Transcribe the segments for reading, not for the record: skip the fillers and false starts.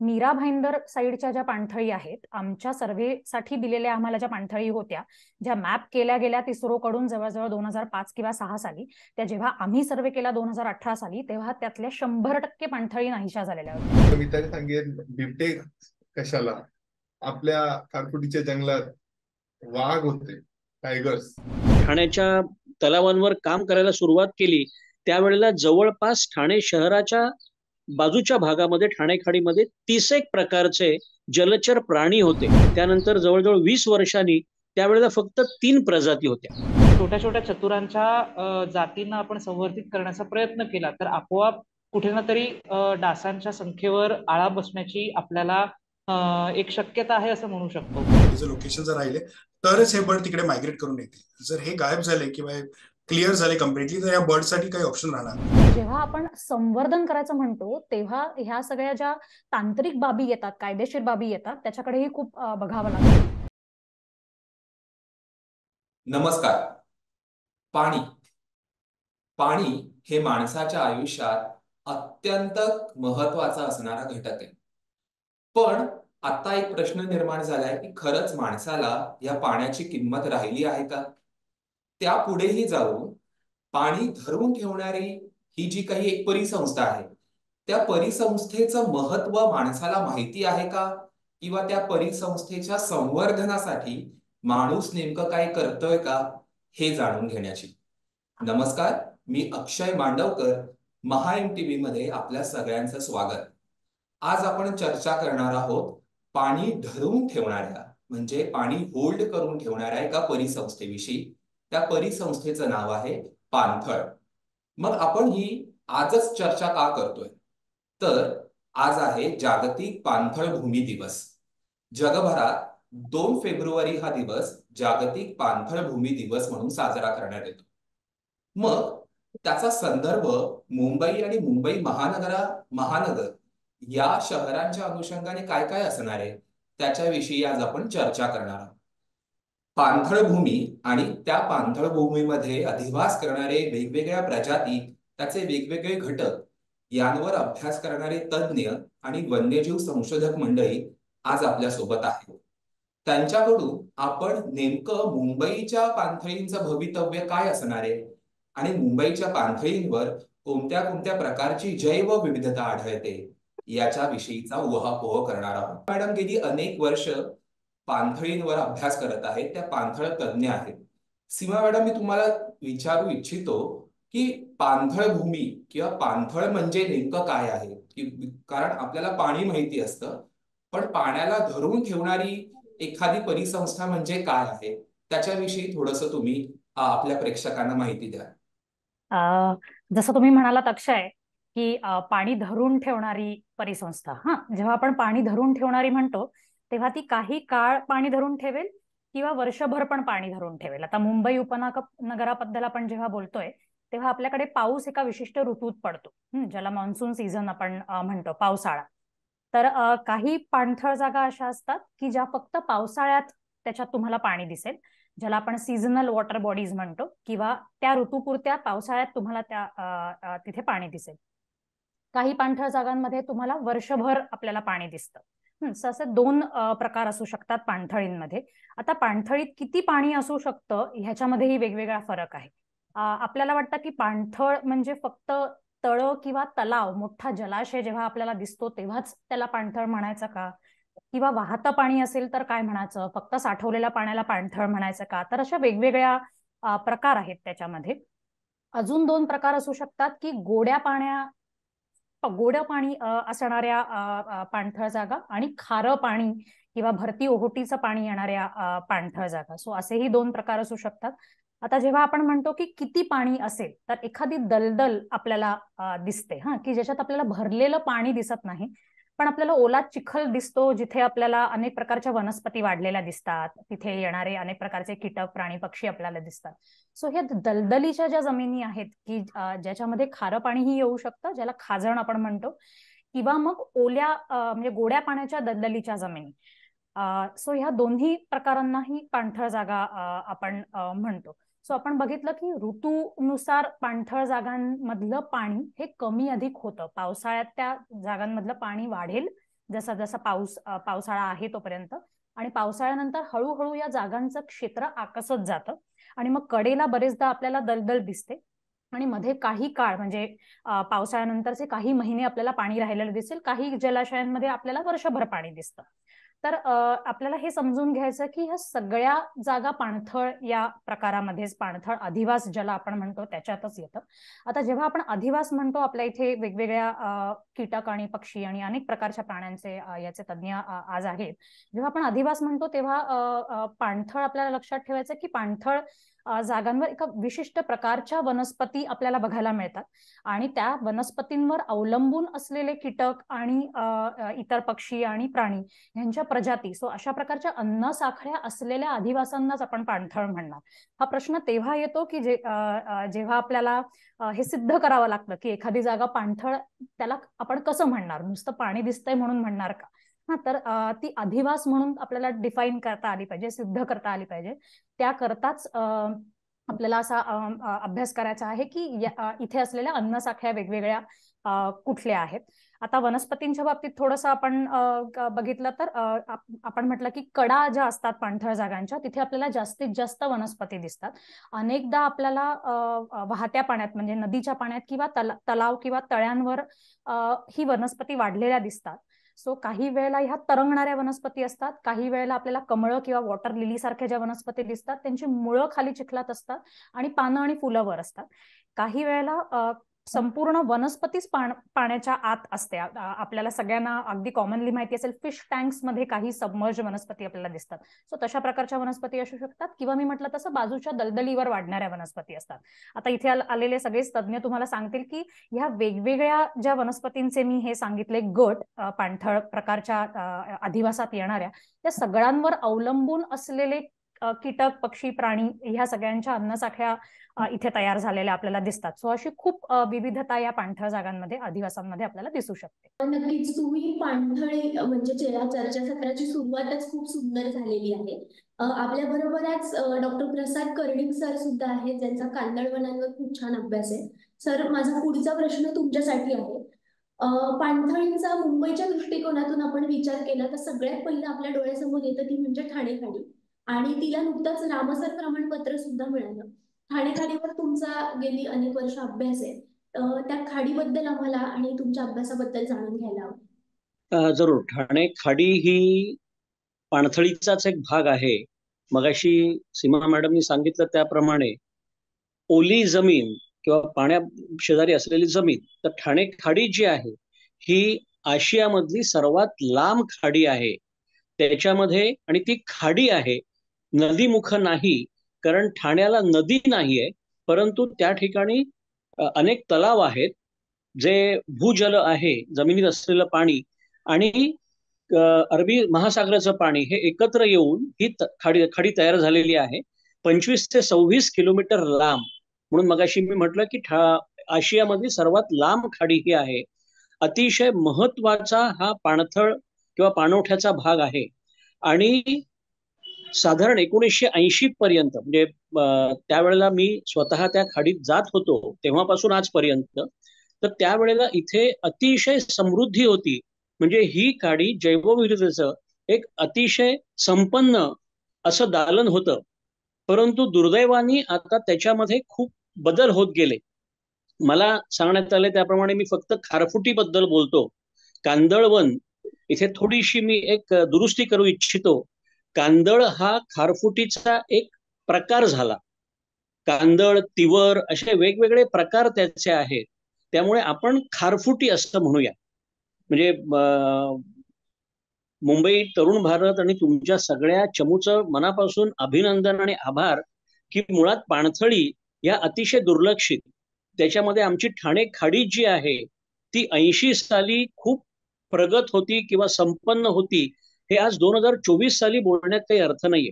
मीरा भाईंदर साईडच्या ज्या पाणथळी आहेत, आमच्या सर्व्हेसाठी दिलेल्या आम्हाला ज्या पाणथळी होत्या, ज्या मॅप केल्या गेल्या इस्रोकडून जवळजवळ 2005 किंवा 6 साली, त्या जेव्हा आम्ही सर्वे केला 2018 साली, तेव्हा त्यातल्या 100% पाणथळी नाहीशा झालेल्या होत्या. कविता सांगेन बिबटे कशाला, आपल्या खारफुटीच्या जंगलात वाघ होते, टायगर्स. ठाण्याच्या तलावांवर काम करायला सुरुवात केली त्यावेळेला जवळपास ठाणे शहराच्या बाजूच्या भागामध्ये ठाणे खाडीमध्ये 30 प्रकारचे जलचर प्राणी होते. त्यानंतर जवळजवळ 20 वर्षांनी त्यावेळेला फक्त 3 प्रजाती होत्या. छोट्या छोट्या चतुरांच्या जातींना आपण संवर्धित करण्याचा प्रयत्न केला तर आपोआप कुठे ना तरी डासांच्या संख्येवर आळा बसण्याची आपल्याला एक शक्यता आहे असं म्हणू शकतो. जर लोकेशन जर राहिले तरच हे बर्ड तिकडे मायग्रेट करून येतील. जर हे गायब झाले किंवा क्लिअर झाले कम्प्लिटली तर या बर्डसाठी काही ऑप्शन राहणार. जेव्हा आपण संवर्धन करायचं म्हणतो तेव्हा ह्या सगळ्या ज्या तांत्रिक बाबी येतात, कायदेशीर बाबी येतात, त्याच्याकडेही खूप बघावं लागतं. नमस्कार. पाणी पाणी हे माणसाच्या आयुष्यात अत्यंत महत्वाचा असणारा घटक आहे. पण आता एक प्रश्न निर्माण झालाय की खरंच माणसाला या पाण्याची किंमत राहिली आहे का? त्यापुढेही जाऊन पाणी धरून ठेवणारी ही जी काही एक परिसंस्था आहे, त्या परिसंस्थेचं महत्व माणसाला माहिती आहे का? किंवा त्या परिसंस्थेच्या संवर्धनासाठी माणूस नेमकं काय करतोय का, हे जाणून घेण्याची. नमस्कार, मी अक्षय मांडवकर. महा MTV मध्ये आपल्या सगळ्यांचं स्वागत. आज आपण चर्चा करणार आहोत पाणी धरून ठेवणाऱ्या म्हणजे पाणी होल्ड करून ठेवणाऱ्या एका परिसंस्थेविषयी. त्या परिसंस्थेचं नाव आहे पाणथळ. मग आपण ही आजच चर्चा का करतोय? तर आज आहे जागतिक पाणथळ भूमी दिवस. जगभरात 2 फेब्रुवारी हा दिवस जागतिक पाणथळ भूमी दिवस म्हणून साजरा करण्यात येतो. मग त्याचा संदर्भ मुंबई आणि मुंबई महानगर या शहरांच्या अनुषंगाने काय काय असणार आहे त्याच्याविषयी आज आपण चर्चा करणार आहोत. पाणथळ भूमी आणि त्या पाणथळ भूमीमध्ये अधिवास करणारे वेगवेगळ्या प्रजाती, त्याचे वेगवेगळे घटक यांवर अभ्यास करणारे तज्ज्ञ आणि वन्यजीव संशोधक मंडळी आज आपल्या सोबत आहेत. त्यांच्याकडून आपण नेमकं मुंबईच्या पाणथळींचं भवितव्य काय असणार आहे आणि मुंबईच्या पाणथळींवर कोणत्या कोणत्या प्रकारची जैवविविधता आढळते याच्या विषयीचा उहापोह करणार आहोत. मॅडम गेली अनेक वर्ष पाणथळींवर अभ्यास करत आहेत, त्या पाणथळ तज्ज्ञ आहेत. सीमा मॅडम, मी तुम्हाला विचारू इच्छितो की पाणथळ भूमी किंवा पाणथळ म्हणजे नेमकं काय आहे? कारण आपल्याला पाणी माहिती असतं, पण पाण्याला धरून ठेवणारी एखादी परिसंस्था म्हणजे काय आहे त्याच्याविषयी थोडंसं तुम्ही आपल्या प्रेक्षकांना माहिती द्या. जसं तुम्ही म्हणालात अक्षय की पाणी धरून ठेवणारी परिसंस्था, जेव्हा आपण पाणी धरून ठेवणारी म्हणतो तेव्हा ती काही काळ पाणी धरून ठेवेल किंवा वर्षभर पण पाणी धरून ठेवेल. आता मुंबई उपनगराबद्दल आपण जेव्हा बोलतोय तेव्हा आपल्याकडे पाऊस एका विशिष्ट ऋतूत पडतो, ज्याला मान्सून सीझन आपण म्हणतो, पावसाळा. तर काही पाणथळ जागा अशा असतात की ज्या फक्त पावसाळ्यात त्याच्यात तुम्हाला पाणी दिसेल, ज्याला आपण सीझनल वॉटर बॉडीज म्हणतो, किंवा त्या ऋतूपुरत्या पावसाळ्यात तुम्हाला त्या तिथे पाणी दिसेल. काही पाणथळ जागांमध्ये तुम्हाला वर्षभर आपल्याला पाणी दिसतं. असे 2 प्रकार असू शकतात पाणथळींमध्ये. आता पाणथळीत किती पाणी असू शकतं ह्याच्यामध्येही वेगवेगळा फरक आहे. आपल्याला वाटतं की पाणथळ म्हणजे फक्त तळं किंवा तलाव, मोठा जलाशय जेव्हा आपल्याला दिसतो तेव्हाच त्याला पाणथळ म्हणायचं का, किंवा वाहतं पाणी असेल तर काय म्हणायचं, फक्त साठवलेल्या पाण्याला पाणथळ म्हणायचं का? तर अशा वेगवेगळ्या प्रकार आहेत त्याच्यामध्ये. अजून 2 प्रकार असू शकतात की गोड्या पाणी असणाऱ्या पाणथळ जागा आणि खारं पाणी किंवा भरती ओहोटीचं पाणी येणाऱ्या पाणथळ जागा. सो असेही 2 प्रकार असू शकतात. आता जेव्हा आपण म्हणतो की किती पाणी असेल, तर एखादी दलदल आपल्याला दिसते, की ज्याच्यात आपल्याला भरलेलं पाणी दिसत नाही, पण आपल्याला ओला चिखल दिसतो, जिथे आपल्याला अनेक प्रकारच्या वनस्पती वाढलेल्या दिसतात, तिथे येणारे अनेक प्रकारचे कीटक, प्राणी, पक्षी आपल्याला दिसतात. सो ह्या दलदलीच्या ज्या जमिनी आहेत की ज्याच्यामध्ये खारं पाणीही येऊ शकतं, ज्याला खाजण आपण म्हणतो, किंवा मग ओल्या म्हणजे गोड्या पाण्याच्या दलदलीच्या जमिनी. सो ह्या दोन्ही प्रकारांनाही पाणथळ जागा आपण म्हणतो. सो आपण बघितलं की ऋतूनुसार पाणथळ जागांमधलं पाणी हे कमी अधिक होतं. पावसाळ्यात त्या जागांमधलं पाणी वाढेल जसा जसा पावसाळा आहे तोपर्यंत, आणि पावसाळ्यानंतर हळूहळू या जागांचं क्षेत्र आकसत जातं आणि मग कडेला बरेचदा आपल्याला दलदल दिसते आणि मध्ये काही काळ म्हणजे पावसाळ्यानंतरचे काही महिने आपल्याला पाणी राहिलेलं दिसेल, काही जलाशयांमध्ये आपल्याला वर्षभर पाणी दिसतं. तर आपल्याला हे समजून घ्यायचं की ह्या सगळ्या जागा पाणथळ या प्रकारामध्येच, पाणथळ अधिवास ज्याला आपण म्हणतो त्याच्यातच येतं. आता जेव्हा आपण अधिवास म्हणतो, आपल्या इथे वेगवेगळ्या कीटक आणि पक्षी आणि अनेक प्रकारच्या प्राण्यांचे याचे तज्ज्ञ आज आहेत. जेव्हा आपण अधिवास म्हणतो तेव्हा पाणथळ आपल्याला लक्षात ठेवायचं की पाणथळ जागांवर एका विशिष्ट प्रकारच्या वनस्पती आपल्याला बघायला मिळतात आणि त्या वनस्पतींवर अवलंबून असलेले कीटक आणि इतर पक्षी आणि प्राणी यांच्या प्रजाती, सो अशा प्रकारच्या अन्न साखळ्या असलेल्या अधिवासांनाच आपण पाणथळ म्हणणार. हा प्रश्न तेव्हा येतो की जेव्हा आपल्याला हे सिद्ध करावं लागतं की एखादी जागा पाणथळ, त्याला आपण कसं म्हणणार, नुसतं पाणी दिसतंय म्हणून म्हणणार का? हा, तर ती अधिवास म्हणून आपल्याला डिफाईन करता आली पाहिजे, सिद्ध करता आली पाहिजे. त्याकरताच आपल्याला असा अभ्यास करायचा आहे की इथे असलेल्या अन्नसाखळ्या वेगवेगळ्या कुठल्या आहेत. आता वनस्पतींच्या बाबतीत थोडंसं आपण बघितलं तर आपण म्हटलं की कडा ज्या असतात पाणथळ जागांच्या, तिथे आपल्याला जास्तीत जास्त वनस्पती दिसतात. अनेकदा आपल्याला वाहत्या पाण्यात म्हणजे नदीच्या पाण्यात किंवा तलाव किंवा तळ्यांवर ही वनस्पती वाढलेल्या दिसतात. सो काही वेळेला ह्या तरंगणाऱ्या वनस्पती असतात, काही वेळेला आपल्याला कमळं किंवा वॉटर लिली सारख्या ज्या वनस्पती दिसतात त्यांची मुळं खाली चिखलात असतात आणि पानं आणि फुलं वर असतात. काही वेळेला संपूर्ण वनस्पतीच पाण्याच्या आत असते. आपल्याला सगळ्यांना अगदी कॉमनली माहिती असेल, फिश टँक्स मध्ये काही सबमर्ज वनस्पती आपल्याला दिसतात. सो तशा प्रकारच्या वनस्पती असू शकतात किंवा मी म्हटलं तसं बाजूच्या दलदलीवर वाढणाऱ्या वनस्पती असतात. आता इथे आलेले सगळेच तज्ज्ञ तुम्हाला सांगतील की ह्या वेगवेगळ्या ज्या वनस्पतींचे मी हे सांगितले गट पाणथळ प्रकारच्या अधिवासात येणाऱ्या, त्या सगळ्यांवर अवलंबून असलेले कीटक पक्षी प्राणी ह्या सगळ्यांच्या अन्नसाखळ्या इथे तयार झालेल्या आपल्याला दिसतात. सो अशी खूप विविधता या पाणथळ जागांमध्ये, अधिवासांमध्ये आपल्याला दिसू शकते. नक्कीच तुम्ही पाणथळी म्हणजे चर्चासत्राची सुरुवातच खूप सुंदर झालेली आहे. आपल्या बरोबरच डॉक्टर प्रसाद कर्णिक सर सुद्धा आहेत, ज्यांचा कांदळवनांवर खूप छान अभ्यास आहे. सर, माझा पुढचा प्रश्न तुमच्यासाठी आहे. पाणथळींचा मुंबईच्या दृष्टिकोनातून आपण विचार केला तर सगळ्यात पहिलं आपल्या डोळ्यासमोर येतं ती म्हणजे ठाणे खाडी, आणि तिला नुकताच रामसर प्रमाणपत्र सुद्धा मिळालं. ठाणे खाडीवर तुमचा गेली अनेक वर्ष अभ्यास आहे. त्या खाडीबद्दल आम्हाला आणि तुमच्या अभ्यासाबद्दल जाणून घ्यायला हवं. जरूर. ठाणे खाडी ही पाणथळीचाच एक भाग आहे. मगाशी सीमा मॅडमनी सांगितलं त्याप्रमाणे ओली जमीन किंवा पाण्या शेजारी असलेली जमीन, तर ठाणे खाडी जी आहे ही आशियामधली सर्वात लांब खाडी आहे. त्याच्यामध्ये, आणि ती खाडी आहे, नदीमुख नाही, कारण ठाण्याला नदी नाहीये, परंतु त्या ठिकाणी अनेक तलाव आहेत जे भूजल आहे, जमिनीत असलेलं पाणी आणि अरबी महासागराचं पाणी हे एकत्र येऊन ही खाडी तयार झालेली आहे. 25 ते 26 किलोमीटर लांब. म्हणून मगाशी मी म्हटलं की आशियामधली सर्वात लांब खाडी ही आहे. अतिशय महत्वाचा हा पाणथळ किंवा पाणवठ्याचा भाग आहे. आणि साधारण 1980 पर्यंत, म्हणजे त्यावेळेला मी स्वतः त्या खाडीत जात होतो तेव्हापासून आजपर्यंत, तर त्यावेळेला इथे अतिशय समृद्धी होती. म्हणजे ही खाडी जैवविविधतेचं एक अतिशय संपन्न असं दालन होतं. परंतु दुर्दैवाने आता त्याच्यामध्ये खूप बदल होत गेले. मला सांगण्यात आले त्याप्रमाणे मी फक्त खारफुटीबद्दल बोलतो. कांदळवन इथे थोडीशी मी एक दुरुस्ती करू इच्छितो. कांदळ हा खारफुटीचा एक प्रकार झाला. कांदळ, तिवर असे वेगवेगळे प्रकार त्याचे आहेत. त्यामुळे आपण खारफुटी असं म्हणूया. म्हणजे मुंबई तरुण भारत आणि तुमच्या सगळ्या चमूचं मनापासून अभिनंदन आणि आभार की मुळात पाणथळी या अतिशय दुर्लक्षित, त्याच्यामध्ये आमची ठाणे खाडी जी आहे ती 80 साली खूप प्रगत होती किंवा संपन्न होती, हे आज 2024 साली बोलण्यात काही अर्थ नाहीये.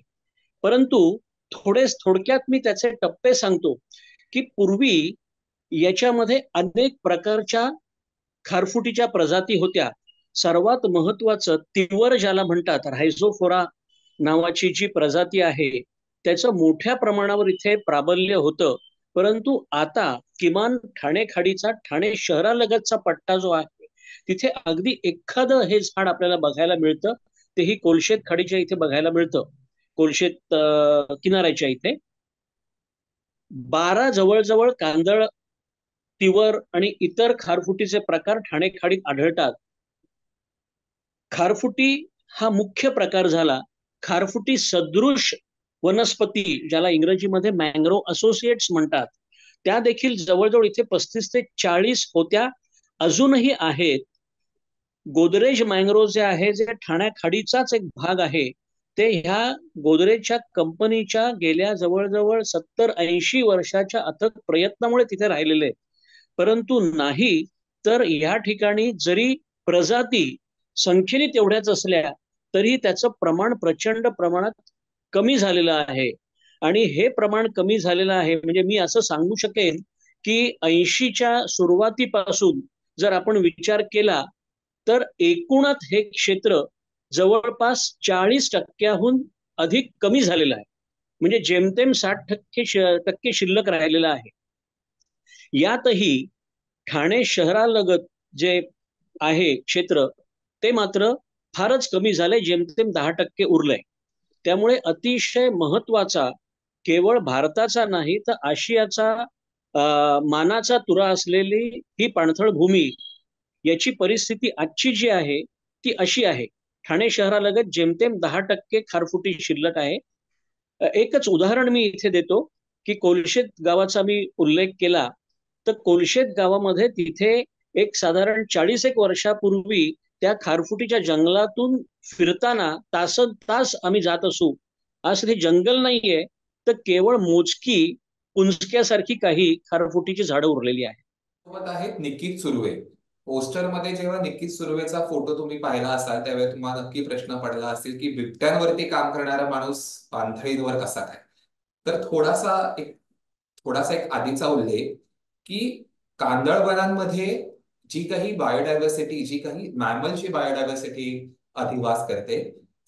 परंतु थोडक्यात मी त्याचे टप्पे सांगतो की पूर्वी याच्यामध्ये अनेक प्रकारच्या खारफुटीच्या प्रजाती होत्या. सर्वात महत्वाचं तिवर ज्याला म्हणतात, रायझोफोरा नावाची जी प्रजाती आहे, त्याचं मोठ्या प्रमाणावर इथे प्राबल्य होतं. परंतु आता किमान ठाणे खाडीचा ठाणे शहरालगतचा पट्टा जो आहे तिथे अगदी एखादं हे झाड आपल्याला बघायला मिळतं, तेही कोलशेत खाडीच्या इथे बघायला मिळतं, कोलशेत किनाऱ्याच्या इथे. 12 जवळजवळ कांदळ, तिवर आणि इतर खारफुटीचे प्रकार ठाणे खाडीत आढळतात. खारफुटी हा मुख्य प्रकार झाला. खारफुटी सदृश वनस्पती, ज्याला इंग्रजीमध्ये मँग्रोव असोसिएट्स म्हणतात, त्या देखील जवळजवळ इथे 35 ते 40 होत्या, अजूनही आहेत. गोदरेज मँग्रोव जे आहे, जे ठाण्या खाडीचाच एक भाग आहे, ते ह्या गोदरेजच्या कंपनीच्या गेल्या जवळजवळ 70-80 वर्षाच्या अथक प्रयत्नामुळे तिथे राहिलेले. परंतु नाही तर या ठिकाणी जरी प्रजाती संख्येने तेवढ्याच असल्या तरी त्याचं प्रमाण प्रचंड प्रमाणात कमी झालेलं आहे. आणि हे प्रमाण कमी झालेलं आहे म्हणजे मी असं सांगू शकेन की 80च्या सुरुवातीपासून जर आपण विचार केला तर एकूणच हे क्षेत्र जवळपास 40% अधिक कमी झालेलं आहे. म्हणजे जेमतेम 60% शिल्लक राहिलेलं आहे. यातही ठाणे शहरालगत जे आहे क्षेत्र ते मात्र फारच कमी झालंय, जेमतेम 10% उरलंय. त्यामुळे अतिशय महत्वाचा केवळ भारताचा नाही तर आशियाचा मानाचा तुरा असलेली ही पाणथळ भूमी, याची परिस्थिती आजची जी आहे ती अशी आहे. ठाणे शहरालगत जेमतेम 10% खारफुटी शिल्लक आहे. एकच उदाहरण मी इथे देतो की कोलशेत गावाचा मी उल्लेख केला तर कोलशेत गावामध्ये तिथे एक साधारण 40 वर्षापूर्वी त्या खारफुटीच्या जंगलातून फिरताना तासन तास आम्ही जात असू. आज ते जंगल नाहीये तर केवळ मोजकी कुंचक्यासारखी काही खारफुटीची झाडं उरलेली आहेत. सोबत आहेत निकीत सुर्वे. पोस्टरमध्ये जेव्हा निकीत सुर्वेचा फोटो तुम्ही पाहिला असाल त्यावेळी तुम्हाला नक्की प्रश्न पडला असेल की बिबट्यांवरती काम करणारा माणूस पाणथळीवर कसा काय. तर थोडासा एक आधीचा उल्लेख की कांदळवनांमध्ये जी काही बायोडायव्हर्सिटी, जी काही मॅमलची बायोडायव्हर्सिटी अधिवास करते,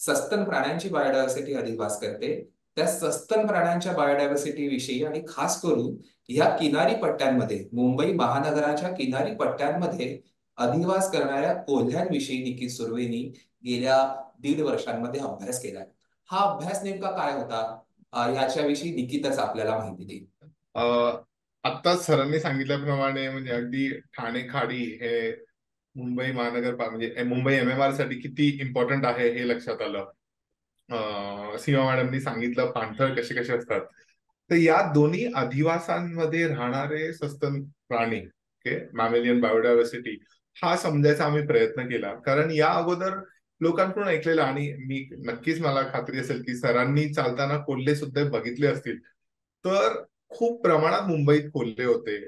सस्तन प्राण्यांची बायोडायव्हर्सिटी अधिवास करते, त्या सस्तन प्राण्यांच्या बायोडायव्हर्सिटी विषयी आणि खास करून या किनारी पट्ट्यांमध्ये, मुंबई महानगराच्या किनारी पट्ट्यांमध्ये अधिवास करणाऱ्या कोल्ह्यांविषयी निकीत सुर्वेनी गेल्या 1.5 वर्षांमध्ये अभ्यास केलाय. हा अभ्यास नेमका काय होता याच्याविषयी निकीतच आपल्याला माहिती देईल. आत्ताच सरांनी सांगितल्याप्रमाणे म्हणजे अगदी ठाणे खाडी हे मुंबई महानगर म्हणजे मुंबई MMR साठी किती इम्पॉर्टंट आहे हे लक्षात आलं. सीमा मॅडमनी सांगितलं पाणथळ कसे कसे असतात. तर या दोन्ही अधिवासांमध्ये राहणारे सस्तन प्राणी, मॅमेलियन बायोडायव्हर्सिटी, हा समजायचा आम्ही प्रयत्न केला. कारण या अगोदर लोकांकडून ऐकलेलं आणि मी नक्कीच मला खात्री असेल की सरांनी चालताना कोल्हे सुद्धा बघितले असतील. तर खूप प्रमाणात मुंबईत कोल्हे होते.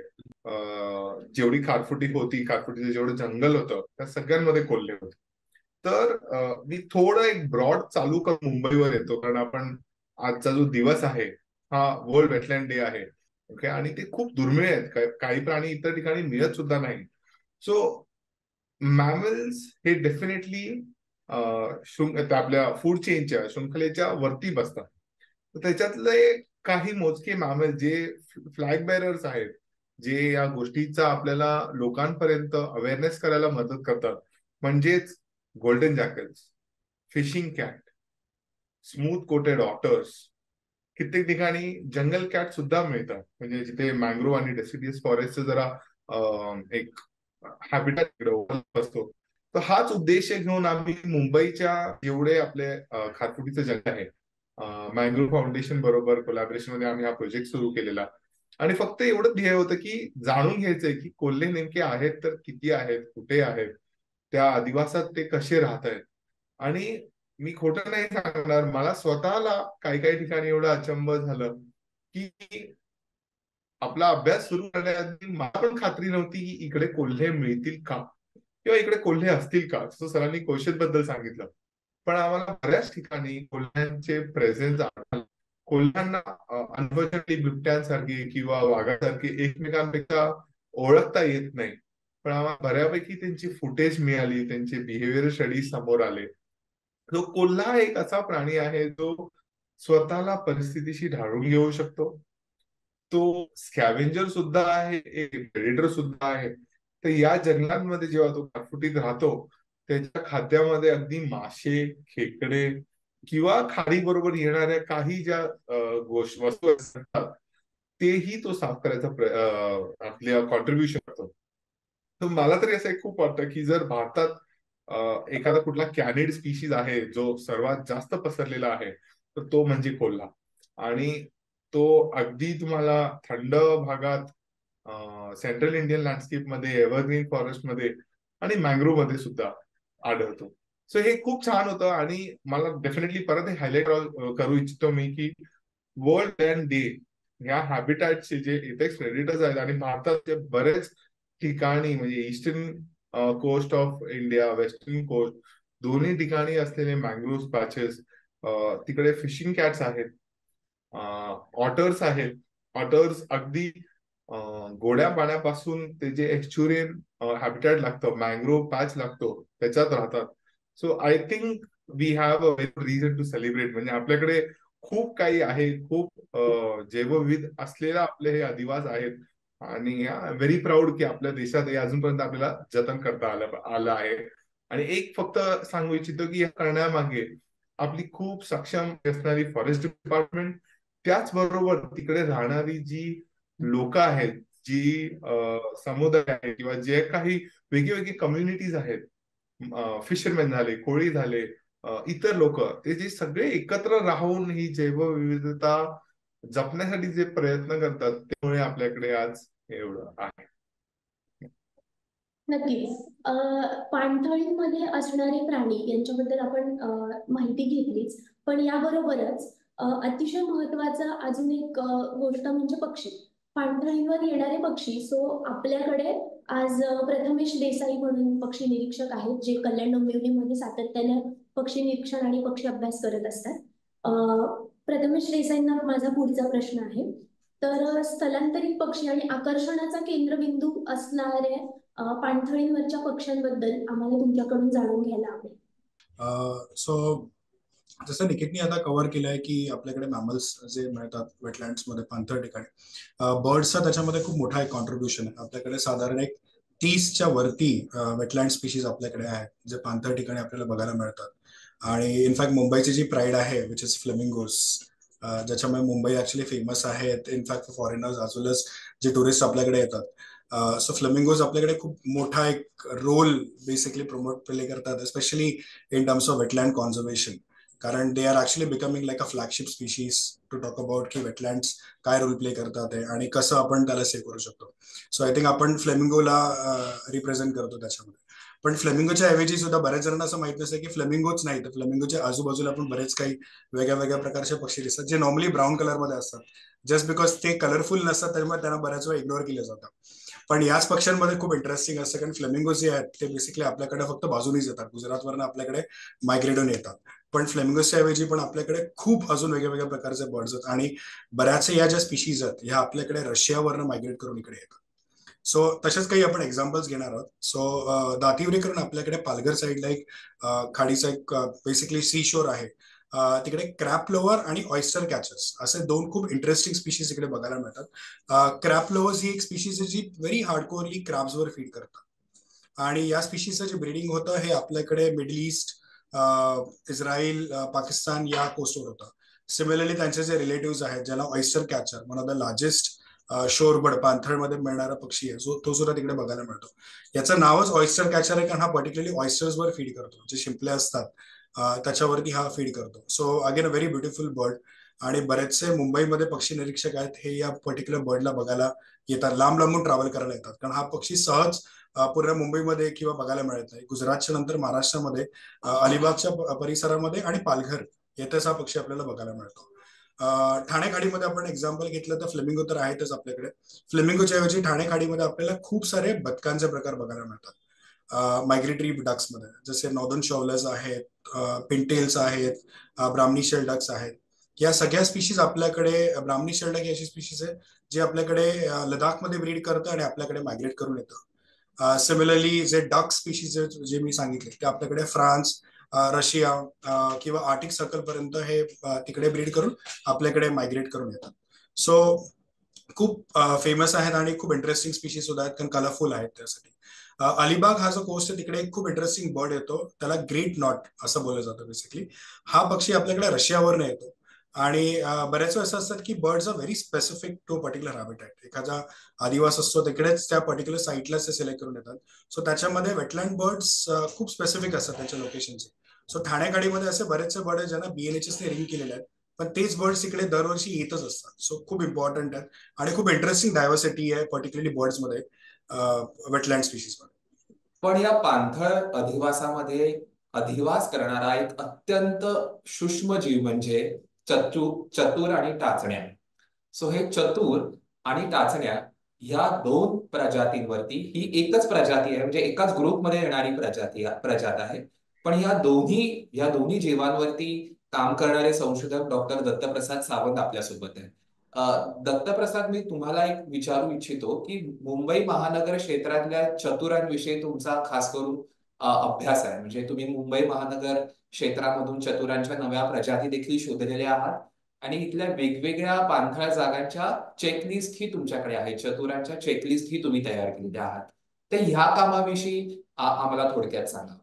जेवढी खारफुटी होती, खारफुटीचं जेवढं जंगल होतं त्या सगळ्यांमध्ये कोल्हे होते. तर मी थोडं एक ब्रॉड चालू करून मुंबईवर येतो, कारण आपण आजचा जो दिवस आहे हा वर्ल्ड वेटलँड डे आहे. ओके, आणि ते खूप दुर्मिळ आहेत. काही प्राणी इतर ठिकाणी मिळत सुद्धा नाही. सो मॅमल्स हे डेफिनेटली आपल्या फूड चेनच्या शृंखलेच्या वरती बसतात. तर त्याच्यातले काही मोजके मॅमल जे फ्लॅग बेरर्स आहेत, जे या गोष्टीचा आपल्याला लोकांपर्यंत अवेअरनेस करायला मदत करतात, म्हणजेच golden jackals, fishing cat, smooth coated otters, कित्येक ठिकाणी जंगल कॅट सुद्धा मिळतात. म्हणजे जिथे मँग्रोव्ह आणि डेसिडियस फॉरेस्ट जरा एक हॅबिटॅट असतो. तर हाच उद्देश घेऊन आम्ही मुंबईच्या जेवढे आपले खारफुटीचं जंगल आहे, मँग्रोव्ह फाउंडेशन बरोबर कोलॅबोरेशन मध्ये आम्ही हा प्रोजेक्ट सुरू केलेला. आणि फक्त एवढं ध्येय होतं की जाणून घ्यायचंय की कोल्हे नेमके आहेत तर किती आहेत, कुठे आहेत, त्या अधिवासात ते कसे राहत आहेत. आणि मी खोटं नाही सांगणार, मला स्वतःला काही काही ठिकाणी एवढं अचंब झालं की आपला अभ्यास सुरू करण्याआधी मला पण खात्री नव्हती की इकडे कोल्हे मिळतील का किंवा इकडे कोल्हे असतील का. जसं सरांनी कोलशेत बद्दल सांगितलं, पण आम्हाला बऱ्याच ठिकाणी कोल्ह्यांचे प्रेझेन्स आढळले. कोल्ह्यांना अनफॉर्च्युनेटली बिबट्यांसारखे किंवा वाघासारखे एकमेकांपेक्षा ओळखता येत नाही, पण आम्हाला बऱ्यापैकी त्यांची फुटेज मिळाली, त्यांचे बिहेवियर स्टडी समोर आले. तो कोल्हा एक असा प्राणी आहे जो स्वतःला परिस्थितीशी ढाळून घेऊ शकतो. तो स्कॅव्हेंजर सुद्धा आहे, एक प्रेडेटर सुद्धा आहे. तर या जंगलांमध्ये जेव्हा तो गारफुटीत राहतो, त्याच्या खाद्यामध्ये अगदी मासे, खेकडे किंवा खाडी बरोबर येणाऱ्या काही ज्या वस्तू असतात तेही तो साफ करायचा आपल्या कॉन्ट्रीब्युशन करतो. तर मला तरी असं एक खूप वाटतं की जर भारतात एखादा कुठला कॅनिड स्पीशीज आहे जो सर्वात जास्त पसरलेला आहे, तर तो म्हणजे कोल्हा. आणि तो अगदी तुम्हाला थंड भागात, सेंट्रल इंडियन लँडस्केप मध्ये, एव्हरग्रीन फॉरेस्ट मध्ये आणि मँग्रोव्ह मध्ये सुद्धा आढळतो. सो हे खूप छान होतं. आणि मला डेफिनेटली परत हे हायलाइट करू इच्छितो मी की वर्ल्ड लँड डे ह्या हॅबिटॅटचे जे एपेक्स प्रेडिटर्स आहेत आणि भारताचे बरेच ठिकाणी म्हणजे eastern coast of India, western coast दोन्ही ठिकाणी असलेले मँग्रोव्ह पॅचेस, तिकडे फिशिंग कॅट्स आहेत, ऑटर्स आहेत. ऑटर्स अगदी गोड्या पाण्यापासून ते जे एक्स्चुरियन हॅबिटॅट लागतं, मँग्रोव्ह पॅच लागतो, त्याच्यात राहतात. So I think we have a very reason to celebrate. म्हणजे आपल्याकडे खूप काही आहे, खूप जैवविविध असलेला आपले हे अधिवास आहेत. आणि व्हेरी प्राऊड की आपल्या देशात हे अजूनपर्यंत आपल्याला जतन करता आलं आहे. आणि एक फक्त सांगू इच्छितो की या करण्यामागे आपली खूप सक्षम असणारी फॉरेस्ट डिपार्टमेंट, त्याचबरोबर तिकडे राहणारी जी लोक आहेत, जी समुदाय आहे किंवा जे काही वेगळी कम्युनिटीज आहेत, फिशरमॅन झाले, कोळी झाले, इतर लोक, ते जे सगळे एकत्र राहून ही जैवविविधता जपण्यासाठी जे प्रयत्न करतात, त्यामुळे आपल्याकडे आज एवढं आहे. नक्कीच. पाणथळीमध्ये असणारे प्राणी यांच्याबद्दल आपण माहिती घेतलीच, पण याबरोबरच अतिशय महत्वाचा अजून एक गोष्ट म्हणजे पक्षी. पाणथळीवर येणारे पक्षी. सो आपल्याकडे आज प्रथमेश देसाई म्हणून पक्षी निरीक्षक आहेत, जे कल्याण डोंबिवलीमध्ये सातत्याने पक्षी निरीक्षण आणि पक्षी अभ्यास करत असतात. प्रथमेश देसाईंना माझा पुढचा प्रश्न आहे. तर स्थलांतरित पक्षी आणि आकर्षणाचा केंद्रबिंदू असणाऱ्या पाणथळींवरच्या पक्ष्यांबद्दल आम्हाला तुमच्याकडून जाणून घ्यायला आवडेल. सो जसं निकितने आता कव्हर केलं आहे की आपल्याकडे मॅमल्स जे मिळतात वेटलँड्समध्ये पाणथळ ठिकाणी, बर्ड्सचा त्याच्यामध्ये खूप मोठा एक कॉन्ट्रीब्युशन आहे. आपल्याकडे साधारण एक 30च्या वरती वेटलँड स्पीशीज आपल्याकडे आहेत जे पाणथळ ठिकाणी आपल्याला बघायला मिळतात. आणि इनफॅक्ट मुंबईची जी प्राईड आहे विच इज फ्लेमिंगोज, ज्याच्यामुळे मुंबई ऍक्च्युली फेमस आहे in fact foreigners as well as जे टुरिस्ट आपल्याकडे येतात. सो फ्लेमिंगोज आपल्याकडे खूप मोठा एक रोल बेसिकली प्ले करतात, specially in terms of wetland conservation. कारण they are actually becoming like a flagship species to talk about की वेटलँड्स काय रोल प्ले करतात आणि कसं आपण त्याला सेव्ह करू शकतो. सो आय थिंक आपण फ्लेमिंगोला रिप्रेझेंट करतो त्याच्यामध्ये. पण फ्लेमिंगोच्या ऐवजी सुद्धा बऱ्याच जणांना असं माहित नसतं की फ्लेमिंगोच नाही, तर फ्लेमिंगोच्या आजूबाजूला पण बरेच काही वेगळ्या वेगळ्या प्रकारचे पक्षी दिसतात जे नॉर्मली ब्राऊन कलरमध्ये असतात. जस्ट बिकॉज ते कलरफुल नसतात त्यामुळे त्यांना बऱ्याच वेळा इग्नोर केलं जातं. पण याच पक्ष्यांमध्ये खूप इंटरेस्टिंग असतं कारण फ्लेमिंगो जे आहेत ते बेसिकली आपल्याकडे फक्त बाजूनीच येतात, गुजरातवरनं आपल्याकडे मायग्रेटून येतात. पण फ्लेमिंगोच्या ऐवजी पण आपल्याकडे खूप अजून वेगळ्या वेगळ्या प्रकारचे बर्ड्स आहेत आणि बऱ्याचशा या ज्या स्पीशीज आहेत ह्या आपल्याकडे रशियावरनं मायग्रेट करून इकडे येतात. सो तसेच काही आपण एक्झाम्पल्स घेणार आहोत. सो दातिवरीकरण आपल्याकडे पालघर साईडला एक खाडीचा एक बेसिकली सी शोर आहे. तिकडे क्रॅप लोवर आणि ऑयस्टर कॅचर्स असे दोन खूप इंटरेस्टिंग स्पीशीज इकडे बघायला मिळतात. क्रॅप लोवर्स ही एक स्पीशीज आहे जी व्हेरी हार्डकोअरली क्रॅब्सवर फीड करतात. आणि या स्पीशीजचं जे ब्रीडिंग होतं हे आपल्याकडे मिडल ईस्ट, इस्रायल, पाकिस्तान या कोस्टवर होतं. सिमिलरली त्यांचे जे रिलेटिव्ह आहेत ज्याला oyster catcher, one of the largest shorebird पाणथळमध्ये मिळणारा पक्षी आहे, तो सुद्धा तिकडे बघायला मिळतो. याचं नावच ऑयस्टर कॅचर आहे कारण हा पर्टिक्युलरली ऑयस्टर्सवर फीड करतो, जे शिंपले असतात त्याच्यावरती हा फीड करतो. So again a very beautiful bird. आणि बरेचसे मुंबईमध्ये पक्षी निरीक्षक आहेत हे या पर्टिक्युलर बर्डला बघायला येतात, लांब लांबून ट्रॅव्हल करायला येतात कारण हा पक्षी सहज पूर्ण मुंबईमध्ये किंवा बघायला मिळत नाही. गुजरातच्या नंतर महाराष्ट्रामध्ये अलिबागच्या परिसरामध्ये आणि पालघर येथेच हा पक्षी आपल्याला बघायला मिळतो. ठाणे खाडीमध्ये आपण एक्झाम्पल घेतलं तर फ्लेमिंगो तर आहेतच आपल्याकडे. फ्लेमिंगोच्या ऐवजी ठाणे खाडीमध्ये आपल्याला खूप सारे बदकांचे प्रकार बघायला मिळतात मायग्रेटरी डक्स मध्ये, जसे नॉर्दर्न शॉवलर्स आहेत, पिंटेल्स आहेत, ब्राह्मणी शेल डक्स आहेत. या सगळ्या स्पीशीज आपल्याकडे, ब्राह्मणी शेल डक ही अशी स्पीशीज आहे जे आपल्याकडे लडाखमध्ये ब्रीड करतं आणि आपल्याकडे मायग्रेट करून येतं. सिमिलरली जे डक स्पीशीज जे मी सांगितले ते आपल्याकडे फ्रान्स, रशिया किंवा आर्टिक सर्कल पर्यंत हे तिकडे ब्रीड करून आपल्याकडे मायग्रेट करून येतात. सो खूप फेमस आहेत आणि खूप इंटरेस्टिंग स्पीशीज सुद्धा आहेत कारण कलरफुल आहेत त्यासाठी. अलिबाग हा जो कोस्ट आहे तिकडे एक खूप इंटरेस्टिंग बर्ड येतो, त्याला ग्रेट नॉट असं बोललं जातं बेसिकली. हा पक्षी आपल्याकडे रशियावरनं येतो. आणि बऱ्याच वेळा असं असतात की birds are very specific to particular habitat. एखादा आदिवास असतो तिकडेच त्या पर्टिक्युलर साईटलाच ते सिलेक्ट करून येतात. सो त्याच्यामध्ये वेटलँड बर्ड्स खूप स्पेसिफिक असतात त्यांच्या लोकेशनचे. सो ठाणे-खाडीमध्ये असे बरेचसे बर्ड आहेत ज्यांना BNHS ने रिंग केलेले आहेत, पण तेच बर्ड्स इकडे दरवर्षी येतच असतात. सो खूप इम्पॉर्टंट आहेत आणि खूप इंटरेस्टिंग डायव्हर्सिटी आहे पर्टिक्युलरली बर्ड्समध्ये, वेटलँड स्पीशीजमध्ये. पण या पाणथळ अधिवासामध्ये अधिवास करणारा एक अत्यंत सूक्ष्म जीव म्हणजे चतुर आणि टाचण्या. सो हे चतुर आणि टाचण्या ह्या दोन प्रजातींवरती, ही एकच प्रजाती आहे म्हणजे एकाच ग्रुपमध्ये येणारी प्रजात आहे, पण या दोन्ही जीवांवरती काम करणारे संशोधक डॉक्टर दत्तप्रसाद सावंत आपल्यासोबत आहे. दत्तप्रसाद, मी तुम्हाला एक विचारू इच्छितो की मुंबई महानगर क्षेत्रातल्या चतुरांविषयी तुमचा खास करून अभ्यास आहे. म्हणजे तुम्ही मुंबई महानगर क्षेत्रामधून चतुरांच्या नव्या प्रजाती देखील शोधलेल्या आहात आणि इथल्या वेगवेगळ्या पाणथळ जागांच्या चेकलिस्ट ही तुमच्याकडे आहे, चतुरांच्या चेकलिस्ट ही तुम्ही तयार केलेल्या आहात. तर ह्या कामाविषयी आम्हाला थोडक्यात सांगा.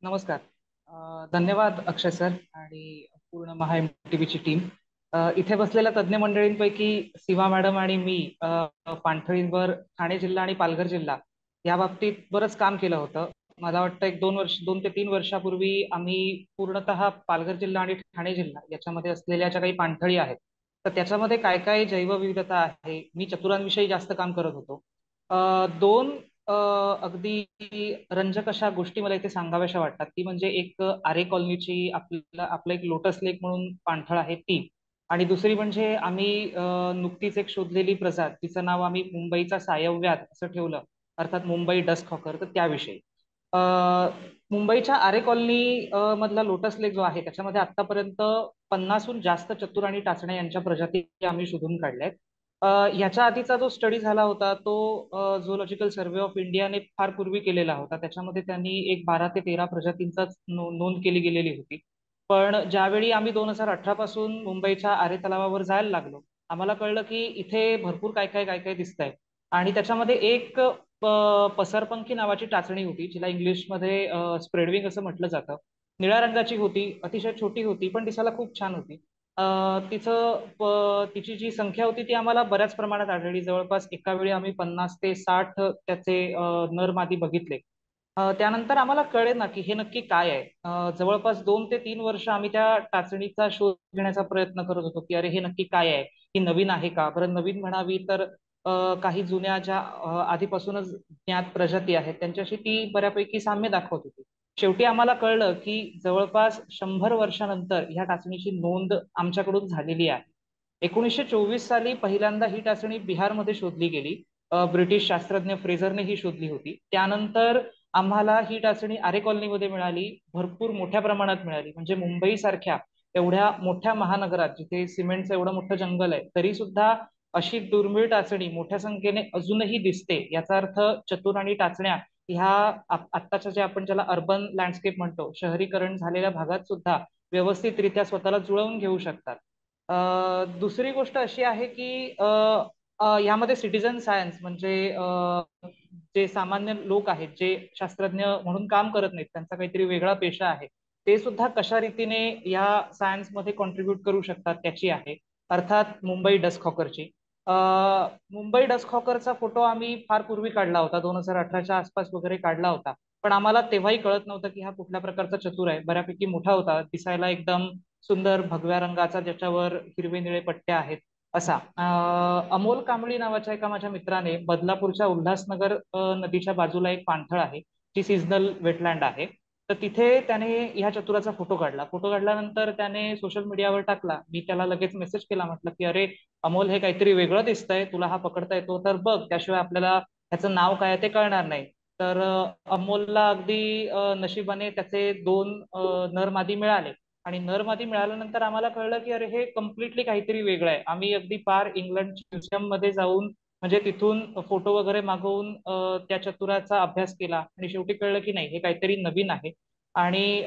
नमस्कार. धन्यवाद अक्षय सर आणि पूर्ण महा MTVची टीम. इथे बसलेल्या तज्ज्ञ मंडळींपैकी सीमा मॅडम आणि मी पाणथळींवर ठाणे जिल्हा आणि पालघर जिल्हा या बाबतीत बरंच काम केलं होतं. मला वाटतं एक 2 ते 3 वर्षापूर्वी आम्ही पूर्णतः पालघर जिल्हा आणि ठाणे जिल्हा याच्यामध्ये असलेल्या ज्या काही पाणथळी आहेत, तर त्याच्यामध्ये काय काय जैवविविधता आहे, मी चतुरांविषयी जास्त काम करत होतो. दोन अगदी रंजक अशा गोष्टी मला इथे सांगाव्याशा वाटतात. ती म्हणजे एक आरे कॉलनीची आपलं एक लोटस लेक म्हणून पाणथळ आहे ती, आणि दुसरी म्हणजे आम्ही नुकतीच एक शोधलेली प्रजात, तिचं नाव आम्ही मुंबईचा सायव्यात असं ठेवलं, अर्थात मुंबई डस्क हॉकर. तर त्याविषयी मुंबईच्या आरे कॉलनी मधला लोटस लेक जो आहे त्याच्यामध्ये आतापर्यंत 50हून जास्त चतुर आणि टाचण्या यांच्या प्रजाती आम्ही शोधून काढल्यात. ह्याच्या आधीचा जो स्टडी झाला होता तो झुऑलॉजिकल सर्व्हे ऑफ इंडियाने फार पूर्वी केलेला होता. त्याच्यामध्ये त्यांनी एक 12 ते 13 प्रजातींचाच नोंद केली गेलेली होती. पण ज्यावेळी आम्ही 2018 पासून मुंबईच्या आरे तलावावर जायला लागलो, आम्हाला कळलं की इथे भरपूर काय काय दिसतंय. आणि त्याच्यामध्ये एक पसरपंखी नावाची टाचणी होती, जिला इंग्लिशमध्ये स्प्रेडविंग असं म्हटलं जातं. निळ्या रंगाची होती, अतिशय छोटी होती, पण दिसायला खूप छान होती. तिची जी संख्या होती ती आम्हाला बऱ्याच प्रमाणात आढळली. जवळपास एका वेळी आम्ही 50 ते 60 त्याचे नर मादी बघितले. त्यानंतर आम्हाला कळेना की हे नक्की काय आहे. जवळपास 2 ते 3 वर्ष आम्ही त्या टाचणीचा शोध घेण्याचा प्रयत्न करत होतो की अरे हे नक्की काय आहे, ही नवीन आहे का. बरं, नवीन म्हणावी तर काही जुन्या ज्या आधीपासूनच ज्ञात प्रजाती आहेत त्यांच्याशी ती बऱ्यापैकी साम्य दाखवत होती. शेवटी आम्हाला कळलं की जवळपास 100 वर्षानंतर ह्या टाचणीची नोंद आमच्याकडून झालेली आहे. 1924 साली पहिल्यांदा ही टाचणी बिहारमध्ये शोधली गेली. ब्रिटिश शास्त्रज्ञ फ्रेझरने ही शोधली होती. त्यानंतर आम्हाला ही टाचणी आरे कॉलनीमध्ये मिळाली, भरपूर मोठ्या प्रमाणात मिळाली. म्हणजे मुंबई सारख्या एवढ्या मोठ्या महानगरात जिथे सिमेंटचं एवढं मोठं जंगल आहे तरी सुद्धा अशी दुर्मिळ टाचणी मोठ्या संख्येने अजूनही दिसते. याचा अर्थ चतुर आणि टाचण्या ह्या आत्ताच्या जे आपण ज्याला अर्बन लँडस्केप म्हणतो, शहरीकरण झालेल्या भागात सुद्धा व्यवस्थितरित्या स्वतःला जुळवून घेऊ शकतात. दुसरी गोष्ट अशी आहे की यामध्ये सिटिझन सायन्स म्हणजे जे सामान्य लोक आहेत, जे शास्त्रज्ञ म्हणून काम करत नाहीत, त्यांचा काहीतरी वेगळा पेशा आहे, ते सुद्धा कशा रीतीने या सायन्समध्ये कॉन्ट्रीब्युट करू शकतात त्याची आहे, अर्थात मुंबई डस्क हॉकरची. मुंबई डस्क हॉकरचा फोटो आम्ही फार पूर्वी काढला होता, 2018च्या आसपास वगैरे काढला होता. पण आम्हाला तेव्हाही कळत नव्हतं की हा कुठल्या प्रकारचा चतुर आहे. बऱ्यापैकी मोठा होता, दिसायला एकदम सुंदर भगव्या रंगाचा, ज्याच्यावर हिरवे निळे पट्टे आहेत असा. अमोल कांबळी नावाच्या एका माझ्या मित्राने बदलापूरच्या उल्हासनगर नदीच्या बाजूला एक पाणथळ आहे, जी सीझनल वेटलँड आहे. तर तिथे त्याने ह्या चतुराचा फोटो काढला. फोटो काढल्यानंतर त्याने सोशल मीडियावर टाकला. मी त्याला लगेच मेसेज केला, म्हटलं की अरे अमोल, हे काहीतरी वेगळं दिसतंय, तुला हा पकडता येतो तर बघ, त्याशिवाय आपल्याला ह्याचं नाव काय आहे ते कळणार नाही. तर अमोलला अगदी नशिबाने त्याचे 2 नर मादी मिळाले. आणि नर मादी मिळाल्यानंतर आम्हाला कळलं की अरे हे कम्प्लिटली काहीतरी वेगळं आहे. आम्ही अगदी पार इंग्लंड म्युझियम मध्ये जाऊन म्हणजे तिथून फोटो वगैरे मागवून त्या चतुराचा अभ्यास केला आणि शेवटी कळलं की नाही, हे काहीतरी नवीन आहे. आणि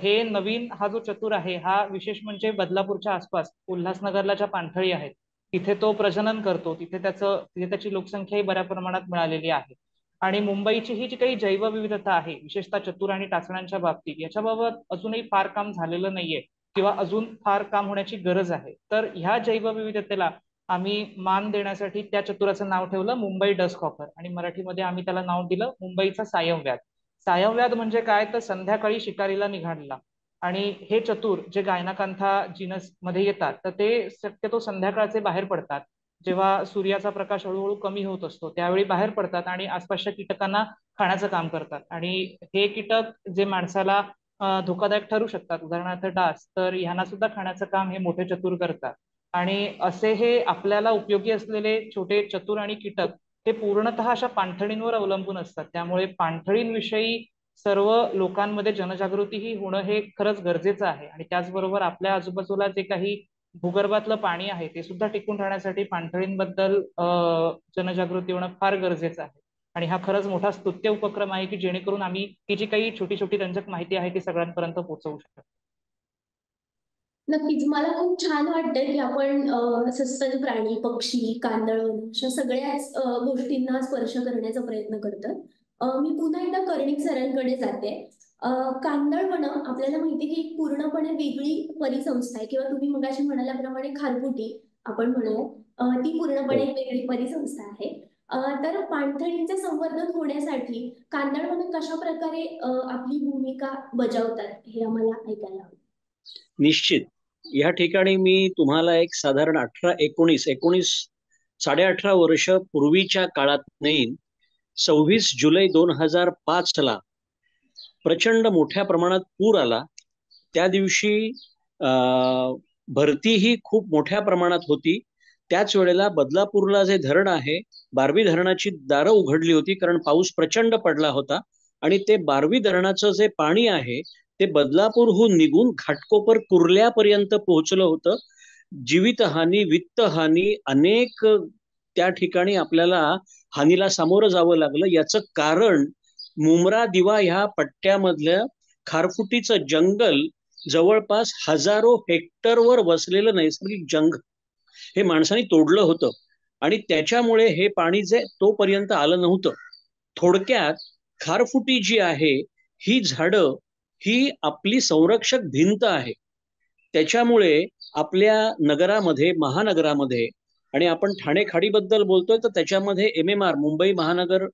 हे नवीन हा जो चतुर आहे, हा विशेष म्हणजे बदलापूरच्या आसपास उल्हासनगरला ज्या पाणथळी आहेत तिथे तो प्रजनन करतो, तिथे त्याची लोकसंख्याही बऱ्या प्रमाणात मिळालेली आहे. आणि मुंबईची ही जी काही जैवविविधता आहे, विशेषतः चतुर आणि टाचण्यांच्या बाबतीत, याच्याबाबत अजूनही फार काम झालेलं नाहीये किंवा अजून फार काम होण्याची गरज आहे. तर ह्या जैवविविधतेला आम्ही मान देण्यासाठी त्या चतुराचं नाव ठेवलं मुंबई डस्कहॉपर, आणि मराठीमध्ये आम्ही त्याला नाव दिलं मुंबईचा सायंव्याध. सायंव्याध म्हणजे काय, तर संध्याकाळी शिकारीला निघालेला. आणि हे चतुर जे गायनाकांथा जीनस मध्ये येतात, तर ते शक्यतो संध्याकाळचे बाहेर पडतात, जेव्हा सूर्याचा प्रकाश हळूहळू कमी होत असतो त्यावेळी बाहेर पडतात आणि आसपासच्या कीटकांना खाण्याचं काम करतात. आणि हे कीटक जे माणसाला धोकादायक ठरू शकतात, उदाहरणार्थ डास, तर ह्यांना सुद्धा खाण्याचं काम हे मोठे चतुर करतात. आणि असे हे आपल्याला उपयोगी असलेले छोटे चतुर आणि कीटक हे पूर्णतः अशा पाणथळींवर अवलंबून असतात. त्यामुळे पाणथळींविषयी सर्व लोकांमध्ये जनजागृतीही होणं हे खरंच गरजेचं आहे. आणि त्याचबरोबर आपल्या आजूबाजूला जे काही भूगर्भातलं पाणी आहे ते सुद्धा टिकून राहण्यासाठी पाणथळींबद्दल जनजागृती होणं फार गरजेचं आहे. आणि हा खरंच मोठा स्तुत्य उपक्रम आहे की जेणेकरून आम्ही ही जी काही छोटी छोटी रंजक माहिती आहे ती सगळ्यांपर्यंत पोहोचवू शकतो. नक्कीच मला खूप छान वाटतंय की आपण सस्तन प्राणी, पक्षी, कांदळवन अशा सगळ्याच गोष्टींना स्पर्श करण्याचा प्रयत्न करतोय. मी पुन्हा एकदा कर्णिक सरांकडे जाते. कांदळवन आपल्याला माहिती आहे की एक पूर्णपणे वेगळी परिसंस्था आहे, किंवा तुम्ही मगाशी म्हणाल्याप्रमाणे खारफुटी आपण म्हणूयात, ती पूर्णपणे एक वेगळी परिसंस्था आहे. तर पाणथळींचे संवर्धन होण्यासाठी कांदळवन कशा प्रकारे आपली भूमिका बजावतात हे आम्हाला ऐकायला हवं. निश्चित. या ठिकाणी मी तुम्हाला एक साधारण 19 18 वर्ष पूर्वीच्या काळात नेईन. 26 जुलै 2005 ला प्रचंड मोठ्या प्रमाणात पूर आला. त्या दिवशी भरती ही खूप मोठ्या प्रमाणात होती. त्याच वेळेला बदलापूरला जे धरण आहे, बारवी धरणाची दारं उघडली होती, कारण पाऊस प्रचंड पडला होता. आणि ते बारवी धरणाचं जे पाणी आहे ते बदलापूरहून निघून घाटकोपर कुर्ल्यापर्यंत पोहोचलं होतं. जीवितहानी, वित्तहानी, अनेक त्या ठिकाणी आपल्याला हानीला सामोरं जावं लागलं. याचं कारण मुमरा दिवा ह्या पट्ट्यामधल्या खारफुटीचं जंगल, जवळपास हजारो हेक्टरवर वसलेलं नैसर्गिक जंगल हे माणसाने तोडलं होतं. आणि त्याच्यामुळे हे पाणी जे तोपर्यंत आलं नव्हतं. थोडक्यात खारफुटी जी आहे ही झाडं ही आपली संरक्षक भिंत आहे. त्याच्यामुळे आपल्या नगरामध्ये, महानगरामध्ये, आणि आपण ठाणे खाडीबद्दल बोलतोय तर त्याच्यामध्ये MMR मुंबई महानगर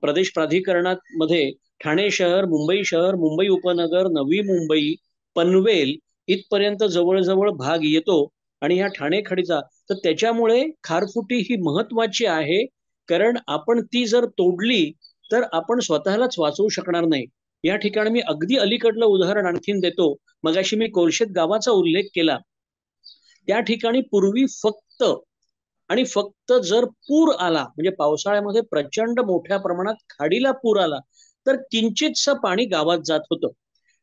प्रदेश प्राधिकरणात मध्ये ठाणे शहर, मुंबई शहर, मुंबई उपनगर, नवी मुंबई, पनवेल इथपर्यंत जवळजवळ भाग येतो. आणि ह्या ठाणे खाडीचा, तर त्याच्यामुळे खारफुटी ही महत्वाची आहे. कारण आपण ती जर तोडली तर आपण स्वतःलाच वाचवू शकणार नाही. या ठिकाणी मी अगदी अलीकडलं उदाहरण आणखीन देतो. मगाशी मी कोळशेत गावाचा उल्लेख केला. त्या ठिकाणी पूर्वी फक्त आणि फक्त जर पूर आला, म्हणजे पावसाळ्यामध्ये प्रचंड मोठ्या प्रमाणात खाडीला पूर आला तर किंचितसं पाणी गावात जात होतं.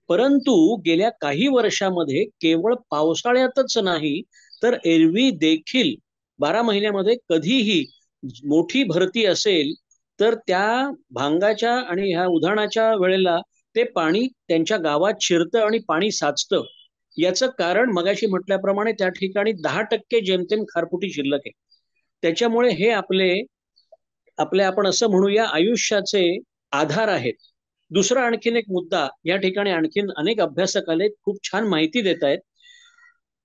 परंतु गेल्या काही वर्षामध्ये केवळ पावसाळ्यातच नाही तर एरवी देखील 12 महिन्यामध्ये कधीही मोठी भरती असेल तर त्या भांगाच्या आणि ह्या उधाणाच्या वेळेला ते पाणी त्यांच्या गावात शिरतं आणि पाणी साचतं. याचं कारण मगाशी म्हटल्याप्रमाणे त्या ठिकाणी 10% जेमतेम खारफुटी शिल्लक आहे. त्याच्यामुळे हे आपले आपण असं म्हणूया आयुष्याचे आधार आहेत. दुसरा आणखीन एक मुद्दा, या ठिकाणी आणखीन अनेक अभ्यासक आले, खूप छान माहिती देत आहेत.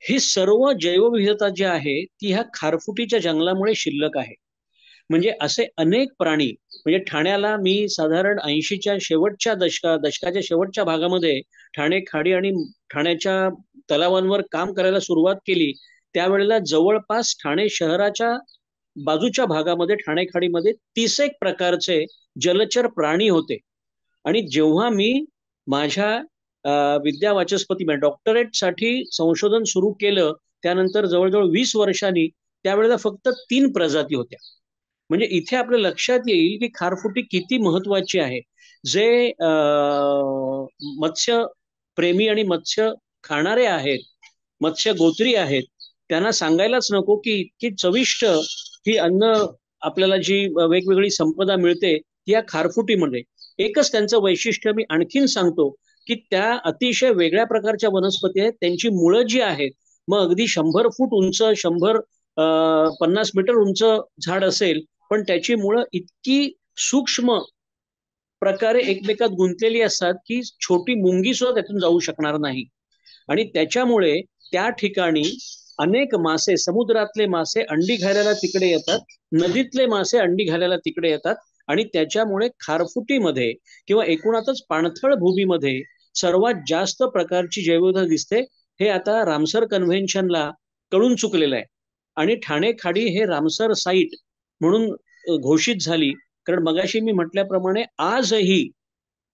ही सर्व जैवविविधता जी आहे ती ह्या खारफुटीच्या जंगलामुळे शिल्लक आहे. म्हणजे असे अनेक प्राणी, म्हणजे ठाण्याला मी साधारण 80च्या शेवटच्या दशकाच्या शेवटच्या भागामध्ये ठाणे खाडी आणि ठाण्याच्या तलावांवर काम करायला सुरुवात केली. त्यावेळेला जवळपास ठाणे शहराच्या बाजूच्या भागामध्ये ठाणे खाडीमध्ये 30 प्रकारचे जलचर प्राणी होते. आणि जेव्हा मी माझ्या विद्या वाचस्पती डॉक्टरेट साठी संशोधन सुरू केलं, त्यानंतर जवळजवळ 20 वर्षांनी त्यावेळेला फक्त 3 प्रजाती होत्या. म्हणजे इथे आपल्या लक्षात येईल की खारफुटी किती महत्वाची आहे. जे मत्स्य प्रेमी आणि मत्स्य खाणारे आहेत, मत्स्य गोत्री आहेत, त्यांना सांगायलाच नको की इतकी चविष्ट ही अन्न आपल्याला जी वेगवेगळी संपदा मिळते ती या खारफुटीमध्ये. एकच त्यांचं वैशिष्ट्य मी आणखीन सांगतो की त्या अतिशय वेगळ्या प्रकारच्या वनस्पती आहेत. त्यांची मुळं जी आहेत मग अगदी 100 फूट उंच, 150 मीटर उंच झाड असेल, पण त्याची मुळं इतकी सूक्ष्म प्रकारे एकमेकात गुंतलेली असतात की छोटी मुंगी सुद्धा त्यातून जाऊ शकणार नाही. आणि त्याच्यामुळे त्या ठिकाणी अनेक मासे, समुद्रातले मासे अंडी घालायला तिकडे येतात, नदीतले मासे अंडी घालायला तिकडे येतात. आणि त्याच्यामुळे खारफुटीमध्ये किंवा एकूणातच पाणथळ भूमीमध्ये सर्वात जास्त प्रकारची जैवविविधता दिसते. हे आता रामसर कन्व्हेन्शनला कळून चुकलेलं आहे. आणि ठाणे खाडी हे रामसर साईट म्हणून घोषित झाली. कारण मगाशी मी म्हटल्याप्रमाणे आजही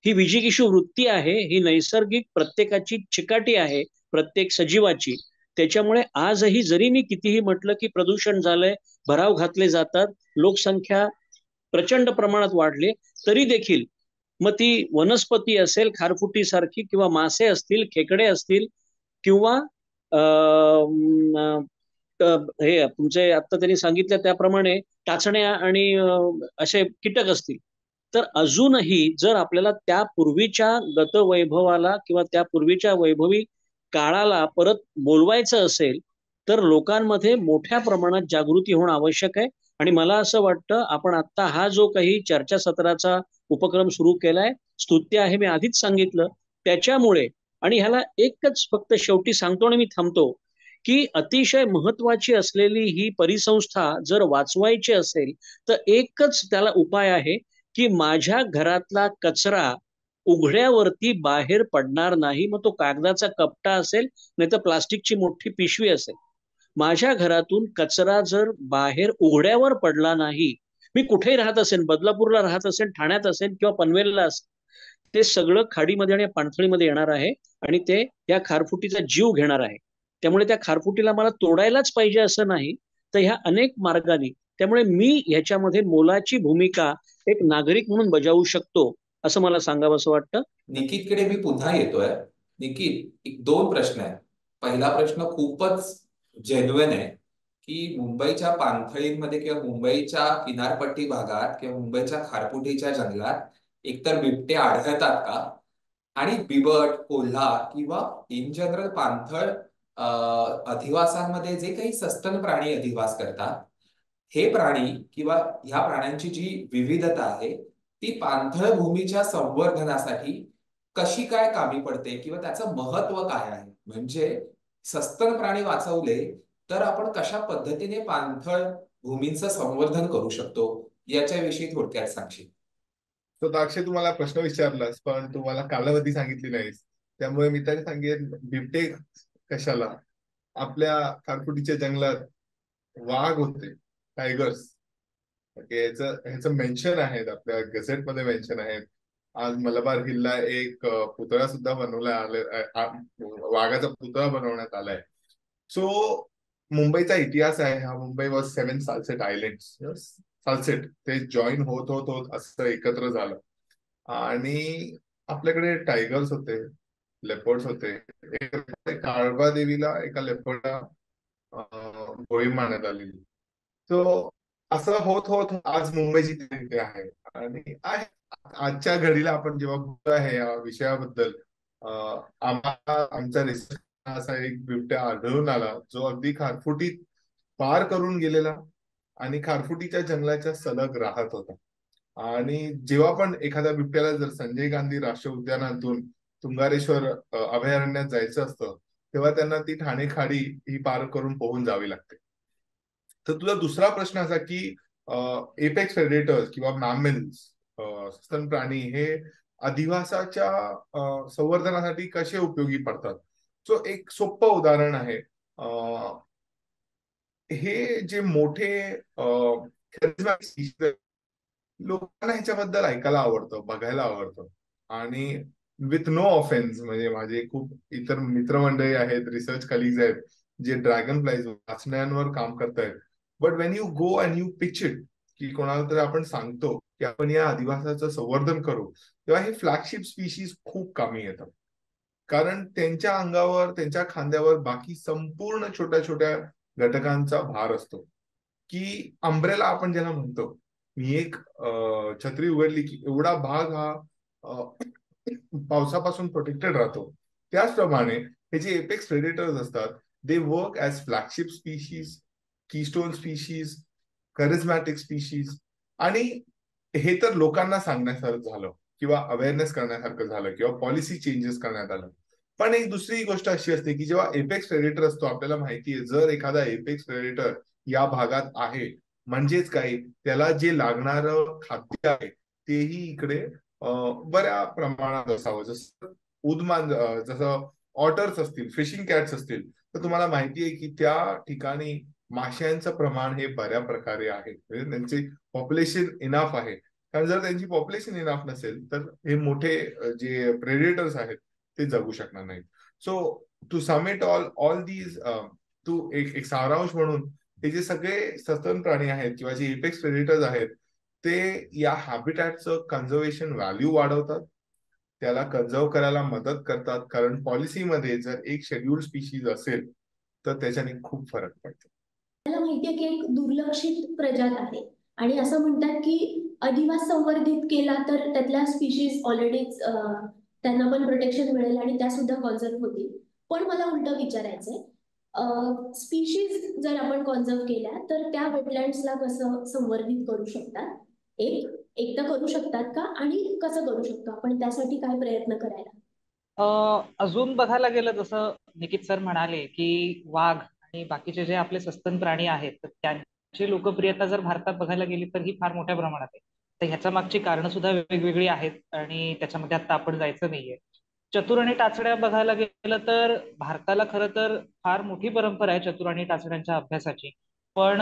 ही विजिगीषू वृत्ती आहे, ही नैसर्गिक प्रत्येकाची चिकाटी आहे, प्रत्येक सजीवाची. त्याच्यामुळे आजही जरी मी कितीही म्हटलं की प्रदूषण झालंय, भराव घातले जातात, लोकसंख्या प्रचंड प्रमाणात वाढली, तरी देखील मग ती वनस्पती असेल खारफुटी सारखी, किंवा मासे असतील, खेकडे असतील, किंवा हे तुमचे आता त्यांनी सांगितलं त्याप्रमाणे टाचण्या आणि असे कीटक असतील, तर अजूनही जर आपल्याला त्या पूर्वीच्या गतवैभवाला किंवा त्या पूर्वीच्या वैभवी काळाला परत बोलवायचं असेल, तर लोकांमध्ये मोठ्या प्रमाणात जागृती होणं आवश्यक आहे. आणि मला असं वाटतं आपण आता हा जो काही चर्चासत्राचा उपक्रम सुरू केलाय, स्तुत्य आहे, मी आधीच सांगितलं, त्याच्यामुळे. आणि ह्याला एकच फक्त शेवटी सांगतो आणि मी थांबतो, की अतिशय महत्वाची असलेली ही परिसंस्था जर वाचवायची असेल तर एकच त्याला उपाय आहे की माझ्या घरातला कचरा उघड्यावरती बाहेर पडणार नाही. मग तो कागदाचा कपटा असेल, नाही तर प्लास्टिकची मोठी पिशवी असेल. माझ्या घरातून कचरा जर बाहेर उघड्यावर पडला नाही, मी कुठेही राहत असेल, बदलापूरला राहत असेल, ठाण्यात असेल किंवा पनवेलला असेल, ते सगळं खाडीमध्ये आणि पाणथळीमध्ये येणार आहे आणि ते या खारफुटीचा जीव घेणार आहे. त्यामुळे त्या खारफुटीला मला तोडायलाच पाहिजे असं नाही, तर ह्या अनेक मार्गाने, त्यामुळे मी ह्याच्यामध्ये मोलाची भूमिका एक नागरिक म्हणून बजावू शकतो, असं मला सांगावं असं वाटतं. निकितकडे मी पुन्हा येतोय. निकित, एक 2 प्रश्न आहेत. पहिला प्रश्न खूपच जेन्युइन आहे की मुंबईच्या पाणथळींमध्ये किंवा मुंबईच्या किनारपट्टी भागात किंवा मुंबईच्या खारफुटीच्या जंगलात एकतर बिबटे आढळतात का? आणि बिबट, कोल्हा किंवा इन जनरल पाणथळ अधिवासांमध्ये जे काही सस्तन प्राणी अधिवास करतात, हे प्राणी किंवा ह्या प्राण्यांची जी विविधता आहे ती पाणथळ भूमीच्या संवर्धनासाठी कशी काय कामी पडते किंवा त्याचं महत्व काय आहे? म्हणजे सस्तन प्राणी वाचवले तर आपण कशा पद्धतीने पाणथळ भूमींचं संवर्धन करू शकतो, याच्याविषयी थोडक्यात सांगशील? तो अक्षय, तुम्हाला प्रश्न विचारलास पण तुम्हाला कालावधी सांगितली नाहीस, त्यामुळे मी तरी सांगेन बिबटे कशाला. आपल्या खारफुटीच्या जंगलात वाघ होते, टायगर्स. ह्याचं मेन्शन आहेत, आपल्या गझेटमध्ये मेन्शन आहेत. आज मलबार हिलला एक पुतळा सुद्धा बनवला आले, वाघाचा पुतळा बनवण्यात आलाय. सो मुंबईचा इतिहास आहे हा. Mumbai was 7 Salsette islands. सालसेट ते जॉईन होत होत होत असं एकत्र झालं. आणि आपल्याकडे टायगर्स होते, लेपर्ड्स होते. काळबा देवीला एका लेपर्डला गोळी मारण्यात आलेली. सो असं होत होत आज मुंबईची तिथे आहे. आणि आजच्या घडीला आपण जेव्हा बोलतो आहे या विषयाबद्दल, आम्हाला आमचा रिसर्च असा एक बिबट्या आढळून आला जो अगदी खारफुटीत पार करून गेलेला आणि खारफुटीच्या जंगलाच्या सलग राहत होता. आणि जेव्हा पण एखाद्या बिबट्याला जर संजय गांधी राष्ट्रीय उद्यानातून तुंगारेश्वर अभयारण्यात जायचं असतं, तेव्हा त्यांना ती ठाणे खाडी ही पार करून पोहून जावी लागते. तर तुझा दुसरा प्रश्न असा की एपेक्स प्रेडेटर्स किंवा मॅमल्स, सस्तन प्राणी हे अधिवासाच्या संवर्धनासाठी कसे उपयोगी पडतात. सो एक सोपं उदाहरण आहे, हे जे मोठे लोकांना ह्याच्याबद्दल ऐकायला आवडतं, बघायला आवडतं. आणि विथ नो ऑफेन्स, म्हणजे माझे खूप इतर मित्रमंडळी आहेत, रिसर्च कलिग्स आहेत जे ड्रॅगन फ्लाईज वाचण्यांवर काम करतायत. But Wien you go and you pitch it, की कोणाला तरी आपण सांगतो की आपण या अधिवासाचं संवर्धन करू, तेव्हा हे फ्लॅगशिप स्पीशीज खूप कामी येतात. कारण त्यांच्या अंगावर, त्यांच्या खांद्यावर बाकी संपूर्ण छोट्या छोट्या घटकांचा भार असतो. की अंब्रेला आपण ज्याला म्हणतो, मी एक छत्री उघडली की एवढा भाग हा पावसापासून प्रोटेक्टेड राहतो. त्याचप्रमाणे हे जे एपेक्स प्रेडेटर्स असतात they work as flagship species, keystone species, charismatic species. आणि हे तर लोकांना सांगण्यासारखं झालं किंवा अवेअरनेस करण्यासारखं झालं किंवा पॉलिसी चेंजेस करण्यात आलं. पण एक दुसरी गोष्ट अशी असते की जेव्हा एपेक्स प्रेडेटर असतो, आपल्याला माहिती आहे जर एखादा एपेक्स प्रेडेटर या भागात आहे म्हणजेच काय, त्याला जे लागणारं खाद्य आहे तेही इकडे बऱ्या प्रमाणात असावं. जसं उद्मान, जसं ऑटर्स असतील, फिशिंग कॅट्स असतील, तर तुम्हाला माहिती आहे की त्या ठिकाणी माशांचं प्रमाण हे बऱ्या प्रकारे आहे, म्हणजे त्यांचे पॉप्युलेशन इनाफ आहे. कारण जर त्यांची पॉप्युलेशन इनाफ नसेल तर हे मोठे जे प्रेडेटर्स आहेत ते जगू शकणार नाहीत. So to sum it all these, तू एक सारांश म्हणून हे जे सगळे सस्तन प्राणी आहेत किंवा जे एपेक्स प्रेडेटर्स आहेत ते या हॅबिटॅटचं कन्झर्वेशन व्हॅल्यू वाढवतात, त्याला कन्झर्व करायला मदत करतात. कारण पॉलिसीमध्ये जर एक शेड्यूल्ड स्पीशीज असेल तर त्याच्याने खूप फरक पडतो. आपल्याला माहितीये की एक दुर्लक्षित प्रजात आहे आणि असं म्हणतात की अधिवास संवर्धित केला तर त्यातल्या स्पीशीज ऑलरेडीच त्यांना पण प्रोटेक्शन मिळेल आणि त्या सुद्धा कॉन्झर्व होतील. पण मला उलट विचारायचंय, स्पीशीज जर आपण कॉन्झर्व केल्या तर त्या वेटलँड्सला कसं संवर्धित करू शकतात, एक तर करू शकतात का, आणि कसं करू शकतो आपण, त्यासाठी काय प्रयत्न करायला? अजून बघायला गेलं जसं निकित सर म्हणाले की वाघ आणि बाकीचे जे आपले सस्तन प्राणी आहेत तर त्यांची लोकप्रियता जर भारतात बघायला गेली तर ही फार मोठ्या प्रमाणात आहे. तर ह्याच्या मागची कारणं सुद्धा वेगवेगळी आहेत आणि त्याच्यामध्ये आता आपण जायचं नाहीये. चतुर आणि टाचड्या बघायला गेलं तर भारताला खरं तर फार मोठी परंपरा आहे चतुर आणि टाचड्यांच्या अभ्यासाची. पण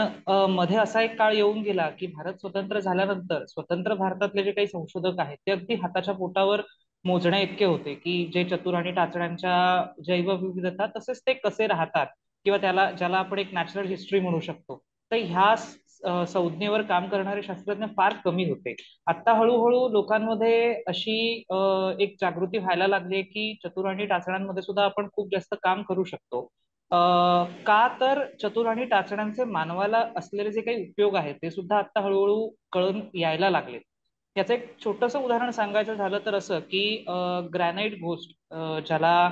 मध्ये असा एक काळ येऊन गेला की भारत स्वतंत्र झाल्यानंतर स्वतंत्र भारतातले जे काही संशोधक आहेत ते अगदी हाताच्या पोटावर मोजण्या इतके होते की जे चतुर आणि टाचण्यांच्या जैवविविधता तसेच ते कसे राहतात किंवा ज्याला आपण एक नॅचरल हिस्ट्री म्हणू शकतो, तर ह्या संज्ञेवर काम करणारे शास्त्रज्ञ फार कमी होते. आता हळूहळू लोकांमध्ये अशी एक जागृती व्हायला लागली की चतुर आणि टाचण्यांमध्ये सुद्धा आपण खूप जास्त काम करू शकतो. का तर चतुर आणि टाचण्यांचे मानवाला असलेले जे काही उपयोग आहेत ते सुद्धा आता हळूहळू कळून यायला लागले. याचं एक छोटंसं उदाहरण सांगायचं झालं तर असं की ग्रॅनाइट घोस्ट, ज्याला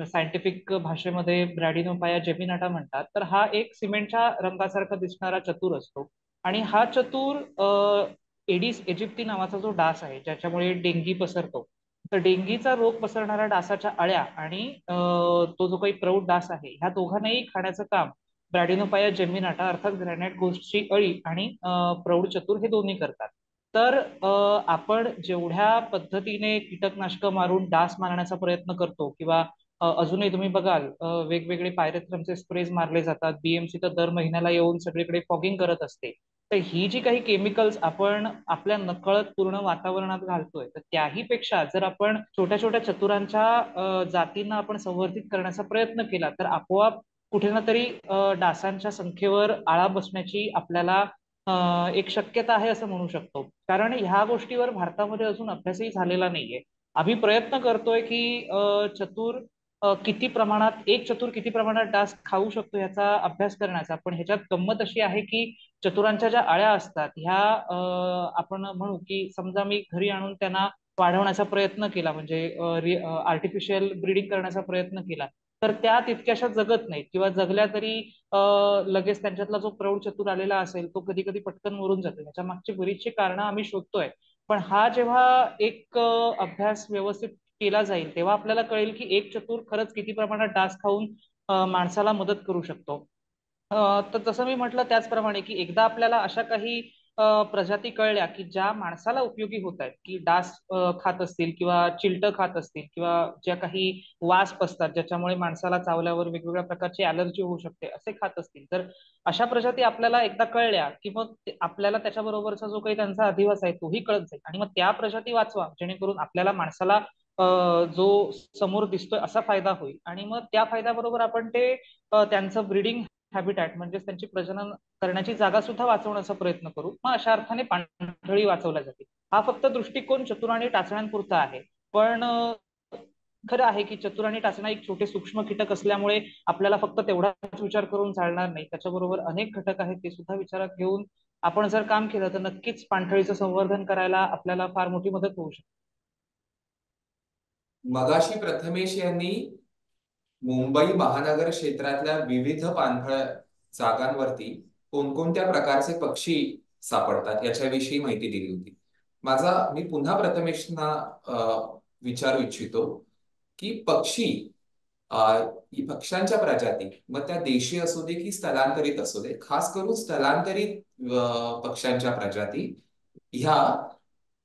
सायंटिफिक भाषेमध्ये ब्रॅडिनोपाया जेमिनाटा म्हणतात, तर हा एक सिमेंटच्या रंगासारखा दिसणारा चतुर असतो. आणि हा चतुर एडिस इजिप्ती नावाचा जो डास आहे ज्याच्यामुळे डेंगी पसरतो, तर डेंगीचा रोग पसरणाऱ्या डासाच्या अळ्या आणि तो जो काही प्रौढ डास आहे ह्या दोघांनाही खाण्याचं काम ब्रॅडिनोपाया जेमिनाटा अर्थात ग्रॅनाइट घोस्टची अळी आणि प्रौढ चतुर हे दोन्ही करतात. तर आपण जेवढ्या पद्धतीने कीटकनाशकं मारून डास मारण्याचा प्रयत्न करतो किंवा अजूनही तुम्ही बघाल वेगवेगळे पायरेथ्रमचे स्प्रेज मारले जातात, बीएमसी तर दर महिन्याला येऊन सगळीकडे फॉगिंग करत असते. तर ही जी काही केमिकल्स आपण आपल्या नकळत पूर्ण वातावरणात घालतोय तर त्याही पेक्षा जर आपण छोट्या छोट्या चतुरांच्या जातींना आपण संवर्धित करण्याचा प्रयत्न केला तर आपोआप कुठे ना तरी डासांच्या संख्येवर आळा बसण्याची आपल्याला एक शक्यता आहे असं म्हणू शकतो. कारण ह्या गोष्टीवर भारतामध्ये अजून अभ्यासही झालेला नाहीये. आम्ही प्रयत्न करतोय की चतुर किती प्रमाणात एक चतुर किती प्रमाणात डास खाऊ शकतो ह्याचा अभ्यास करण्याचा. पण ह्याच्यात गंमत अशी आहे की चतुरांच्या ज्या अळ्या असतात ह्या आपण म्हणू की समजा मी घरी आणून त्यांना वाढवण्याचा प्रयत्न केला, म्हणजे आर्टिफिशियल ब्रीडिंग करण्याचा प्रयत्न केला, तर त्या तितक्याशा जगत नाहीत किंवा जगल्या तरी लगेच त्यांच्यातला जो प्रौढ चतुर आलेला असेल तो कधी कधी पटकन मरून जातो. याच्या मागची बरीचशी कारणं आम्ही शोधतोय. पण हा जेव्हा एक अभ्यास व्यवस्थित केला जाईल तेव्हा आपल्याला कळेल की एक चतुर खरंच किती प्रमाणात डास खाऊन माणसाला मदत करू शकतो. तर जसं मी म्हटलं त्याचप्रमाणे की एकदा आपल्याला अशा काही प्रजाती कळल्या की ज्या माणसाला उपयोगी होत आहेत, की डास खात असतील किंवा चिलटं खात असतील किंवा ज्या काही वास असतात ज्याच्यामुळे माणसाला चावल्यावर वेगवेगळ्या प्रकारची ॲलर्जी होऊ शकते असे खात असतील, तर अशा प्रजाती आपल्याला एकदा कळल्या की मग आपल्याला त्याच्याबरोबरचा जो काही त्यांचा अधिवास आहे तोही कळत जाईल आणि मग त्या प्रजाती वाचवा जेणेकरून आपल्याला माणसाला जो समोर दिसतोय असा फायदा होईल. आणि मग त्या फायद्याबरोबर आपण ते त्यांचं ब्रीडिंग हॅबिटॅट म्हणजेच त्यांची प्रजनन करण्याची जागा सुद्धा वाचवण्याचा प्रयत्न करू. मग अशा अर्थाने पाणथळी वाचवल्या जाते. हा फक्त दृष्टिकोन चतुर आणि टाचण्यांपुरता आहे. पण खरं आहे की चतुर आणि टाचणा एक छोटे सूक्ष्म कीटक असल्यामुळे आपल्याला फक्त तेवढाच विचार करून चालणार नाही. त्याच्याबरोबर अनेक घटक आहेत ते सुद्धा विचारात घेऊन आपण जर काम केलं तर नक्कीच पाणथळीचं संवर्धन करायला आपल्याला फार मोठी मदत होऊ शकते. मगाशी प्रथमेश यांनी मुंबई महानगर क्षेत्रातल्या विविध पाणथळ जागांवरती कोणकोणत्या प्रकारचे पक्षी सापडतात याच्याविषयी माहिती दिली होती. मी पुन्हा प्रथमेशना विचारू इच्छितो की पक्ष्यांच्या प्रजाती, मग त्या देशी असू दे की स्थलांतरित असू दे, खास करून स्थलांतरित पक्ष्यांच्या प्रजाती ह्या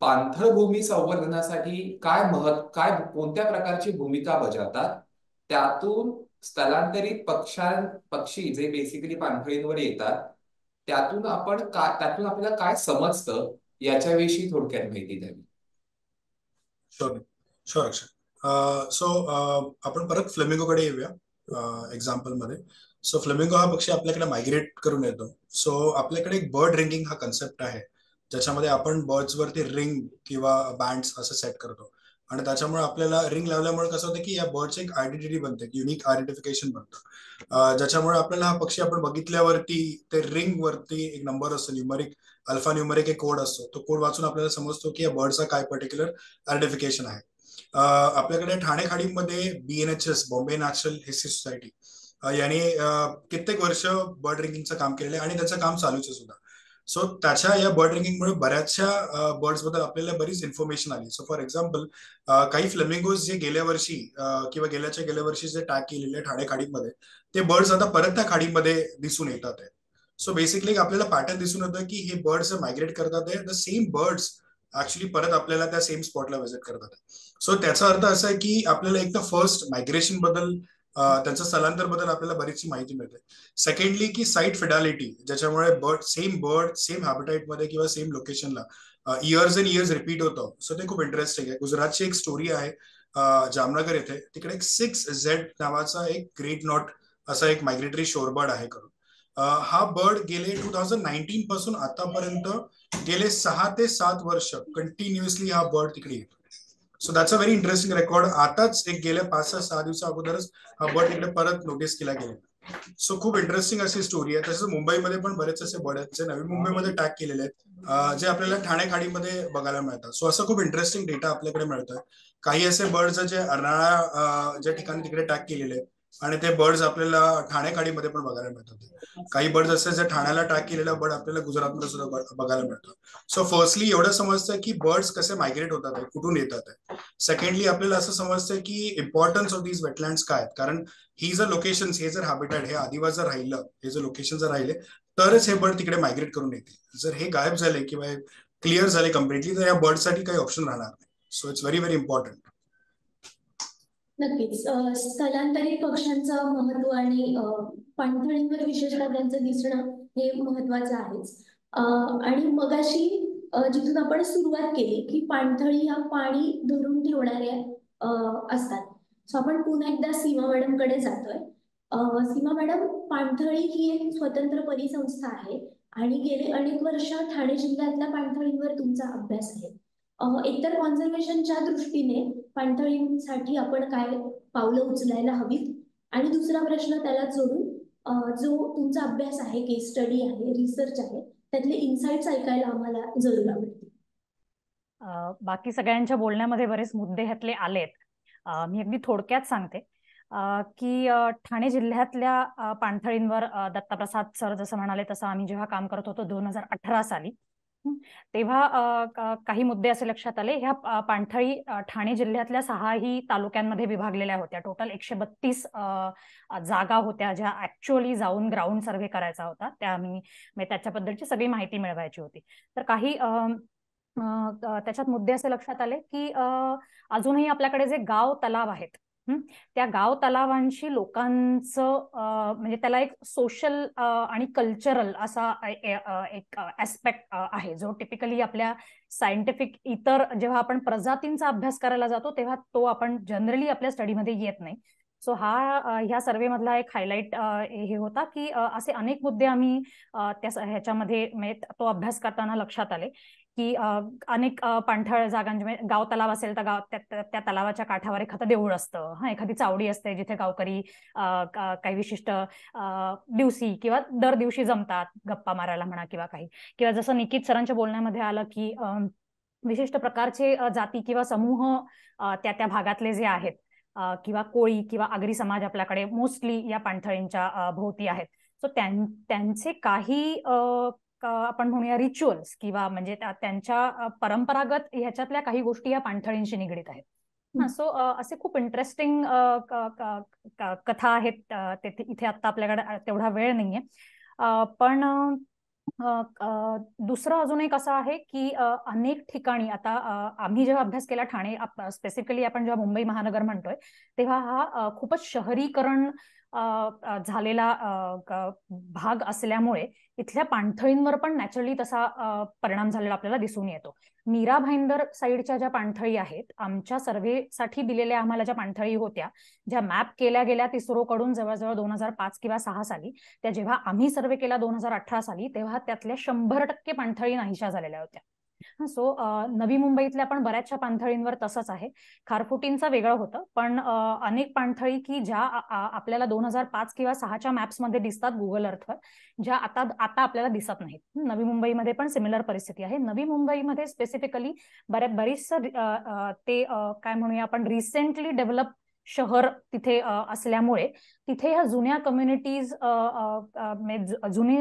पाणथळ भूमी संवर्धनासाठी काय कोणत्या प्रकारची भूमिका बजावतात, त्यातून स्थलांतरित पक्षी जे बेसिकली पाणथळींवर येतात त्यातून आपल्याला काय समजतं याच्याविषयी थोडक्यात माहिती द्यावी. शुअर शुअर अक्षय. सो आपण परत फ्लेमिंगोकडे येऊया एक्झाम्पल मध्ये. सो फ्लेमिंगो हा पक्षी आपल्याकडे मायग्रेट करून येतो. सो आपल्याकडे एक बर्ड रिंगिंग हा कन्सेप्ट आहे, ज्याच्यामध्ये आपण बर्ड्स वरती रिंग किंवा बँड्स असं सेट करतो, आणि त्याच्यामुळे आपल्याला रिंग लावल्यामुळे कसं होतं की या बर्डची एक आयडेंटिटी बनते, युनिक आयडेंटिफिकेशन बनतं, ज्याच्यामुळे आपल्याला हा पक्षी आपण बघितल्यावरती ते रिंग वरती एक नंबर असतो, न्यूमरिक अल्फा न्यूमरिक एक कोड असतो. तो कोड वाचून आपल्याला समजतो की या बर्डचा काय पर्टिक्युलर आयडेंटिफिकेशन आहे. आपल्याकडे ठाणे खाडीमध्ये BNHS, Bombay natural history society, यांनी कित्येक वर्ष बर्ड रिंगिंगचं काम केलेलं आहे आणि त्याचं काम चालूच आहे सुद्धा. सो त्याच्या या बर्ड रिंगिंगमुळे बऱ्याचशा बर्ड्स बद्दल आपल्याला बरीच इन्फॉर्मेशन आली. सो फॉर एक्झाम्पल, काही फ्लेमिंगोज जे गेल्या वर्षी किंवा गेल्या वर्षी जे टॅग केलेले ठाणे खाडीमध्ये, ते बर्ड्स आता परत त्या खाडीमध्ये दिसून येतात आहे. सो बेसिकली आपल्याला पॅटर्न दिसून येतं की हे बर्ड्स मायग्रेट करतात आहे, द सेम बर्ड्स ऍक्च्युली परत आपल्याला त्या सेम स्पॉटला व्हिजिट करतात. सो त्याचा अर्थ असा आहे की आपल्याला एक तर फर्स्ट मायग्रेशन बद्दल, त्यांचं स्थलांतर बद्दल आपल्याला बरीचशी माहिती मिळते. सेकंडली की साईट फिडॅलिटी, ज्याच्यामुळे बर्ड सेम हॅबिटाईट मध्ये किंवा सेम लोकेशनला इयर्स अँड इयर्स रिपीट होतं. सो ते खूप इंटरेस्टिंग आहे. गुजरातची एक स्टोरी आहे जामनगर येथे, तिकडे एक 6Z नावाचा एक ग्रेट नॉट असा एक मायग्रेटरी शोरबर्ड आहे करून. हा बर्ड गेले 2019 पासून आतापर्यंत गेले 6 ते 7 वर्ष कंटिन्युअसली हा बर्ड तिकडे येतो. So that's a very interesting record. आताच एक गेल्या 5-6 दिवसा अगोदरच हा बर्ड तिकडे परत नोटीस केला गेला. सो खूप इंटरेस्टिंग अशी स्टोरी आहे. तसंच मुंबईमध्ये पण बरेच असे बर्ड आहेत जे नवी मुंबईमध्ये टॅग केलेले आहेत, जे आपल्याला ठाणे खाडीमध्ये बघायला मिळतात. सो असं खूप इंटरेस्टिंग डेटा आपल्याकडे मिळतोय. काही असे बर्ड्स जे अर्नाळा ज्या ठिकाणी तिकडे टॅग केलेले आहेत, आणि ते बर्ड्स आपल्याला ठाणे खाडीमध्ये पण बघायला मिळतात. काही बर्ड्स असे जे ठाण्याला टॅग केलेला बर्ड आपल्याला गुजरातमध्ये सुद्धा बघायला मिळतो. सो फर्स्टली एवढं समजतं की बर्ड्स कसे मायग्रेट होतात, कुठून येतात. सेकंडली आपल्याला असं समजतं की इम्पॉर्टन्स ऑफ दीज वेटलँड्स काय आहेत, कारण ही जर लोकेशन, हे जर हॅबिटॅट, हे आदिवास जर राहिलं, हे जर लोकेशन जर राहिले, तरच हे बर्ड तिकडे मायग्रेट करून येतील. जर हे गायब झाले किंवा क्लिअर झाले कम्प्लिटली, तर या बर्डसाठी काही ऑप्शन राहणार नाही. So it's very very important. नक्कीच. स्थलांतरित पक्ष्यांचं महत्व आणि पाणथळींवर विशेषतः त्यांचं दिसणं हे महत्वाचं आहेच. आणि मगाशी जिथून आपण सुरुवात केली की पाणथळी ह्या पाणी धरून ठेवणाऱ्या असतात. सो आपण पुन्हा एकदा सीमा मॅडम कडे जातोय. सीमा मॅडम, पाणथळी ही एक स्वतंत्र परिसंस्था आहे आणि गेले अनेक वर्ष ठाणे जिल्ह्यातल्या पाणथळींवर तुमचा अभ्यास आहे. एकतर कॉन्झर्वेशनच्या दृष्टीने पाणथळींसाठी आपण काय पावलं उचलायला हवीत, आणि दुसरा प्रश्न त्याला जोडून जो तुमचा अभ्यास आहे, केस स्टडी आहे, रिसर्च आहे, त्यातले इन्साइट्स ऐकायला आम्हाला जरूर आवडतील. बाकी सगळ्यांच्या बोलण्यामध्ये बरेच मुद्दे ह्यातले आलेत. मी अगदी थोडक्यात सांगते की ठाणे जिल्ह्यातल्या पाणथळींवर दत्ताप्रसाद सर जसं म्हणाले तसं आम्ही जेव्हा काम करत होतो 2018 साली, तेव्हा काही मुद्दे असे लक्षात आले. ह्या पाणथळी ठाणे जिल्ह्यातल्या 6ही तालुक्यांमध्ये विभागलेल्या होत्या. टोटल 132 जागा होत्या ज्या ऍक्च्युअली जाऊन ग्राउंड सर्व्हे करायचा होता. त्याच्याबद्दलची सगळी माहिती मिळवायची होती. तर काही त्याच्यात मुद्दे असे लक्षात आले की अजूनही आपल्याकडे जे गाव तलाव आहेत, त्या गाव तलावांशी लोकांचं म्हणजे त्याला एक सोशल आणि कल्चरल असा एक ऍस्पेक्ट आहे, जो टिपिकली आपल्या सायंटिफिक इतर जेव्हा आपण प्रजातींचा अभ्यास करायला जातो तेव्हा तो आपण जनरली आपल्या स्टडीमध्ये येत नाही. सो ह्या सर्वे मधला एक हायलाइट हे होता की असे अनेक मुद्दे आम्ही ह्याच्यामध्ये तो अभ्यास करताना लक्षात आले की अनेक पाणथळ जागांचे गाव तलाव असेल तर त्या तलावाच्या काठावर एखादं देऊळ असतं, एखादी चावडी असते जिथे गावकरी काही विशिष्ट दिवशी किंवा दर दिवशी जमतात गप्पा मारायला म्हणा किंवा जसं निकित सरांच्या बोलण्यामध्ये आलं की विशिष्ट प्रकारचे जाती किंवा समूह त्या भागातले जे आहेत किंवा कोळी किंवा आगरी समाज आपल्याकडे मोस्टली या पाणथळींच्या भोवती आहेत. सो त्यांचे काही आपण म्हणूया रिच्युअल्स किंवा म्हणजे त्यांच्या परंपरागत ह्याच्यातल्या काही गोष्टी या पाणथळींशी निगडीत आहेत. सो असे खूप इंटरेस्टिंग कथा आहेत. इथे आता आपल्याकडे तेवढा वेळ नाहीये. पण दुसरं अजून एक असं आहे की अनेक ठिकाणी आता आम्ही जेव्हा अभ्यास केला ठाणे स्पेसिफिकली आपण जेव्हा मुंबई महानगर म्हणतोय तेव्हा हा खूपच शहरीकरण झालेला भाग असल्यामुळे इथल्या पाणथळींवर पण नॅचरली तसा परिणाम झालेला आपल्याला दिसून येतो. मीरा भाईंदर साईडच्या ज्या पाणथळी आहेत, आमच्या सर्व्हेसाठी दिलेल्या आम्हाला ज्या पाणथळी होत्या, ज्या मॅप केल्या गेल्या इस्रोकडून जवळजवळ 2005 किंवा 6 साली, त्या जेव्हा आम्ही सर्वे केला 2018 साली, तेव्हा त्यातल्या 100% पाणथळी नाहीशा झालेल्या होत्या. सो नवी मुंबईतल्या पण बऱ्याचशा पाणथळींवर तसंच आहे. खारफुटींचं वेगळं होतं, पण अनेक पाणथळी की ज्या आपल्याला 2005 किंवा 6च्या मॅप्समध्ये दिसतात गुगल अर्थवर, ज्या आता आपल्याला दिसत नाहीत. नवी मुंबईमध्ये पण सिमिलर परिस्थिती आहे. नवी मुंबईमध्ये स्पेसिफिकली बरीचसं ते काय म्हणूया आपण रिसेंटली डेव्हलप शहर तिथे असल्यामुळे तिथे ह्या जुन्या कम्युनिटीज जुने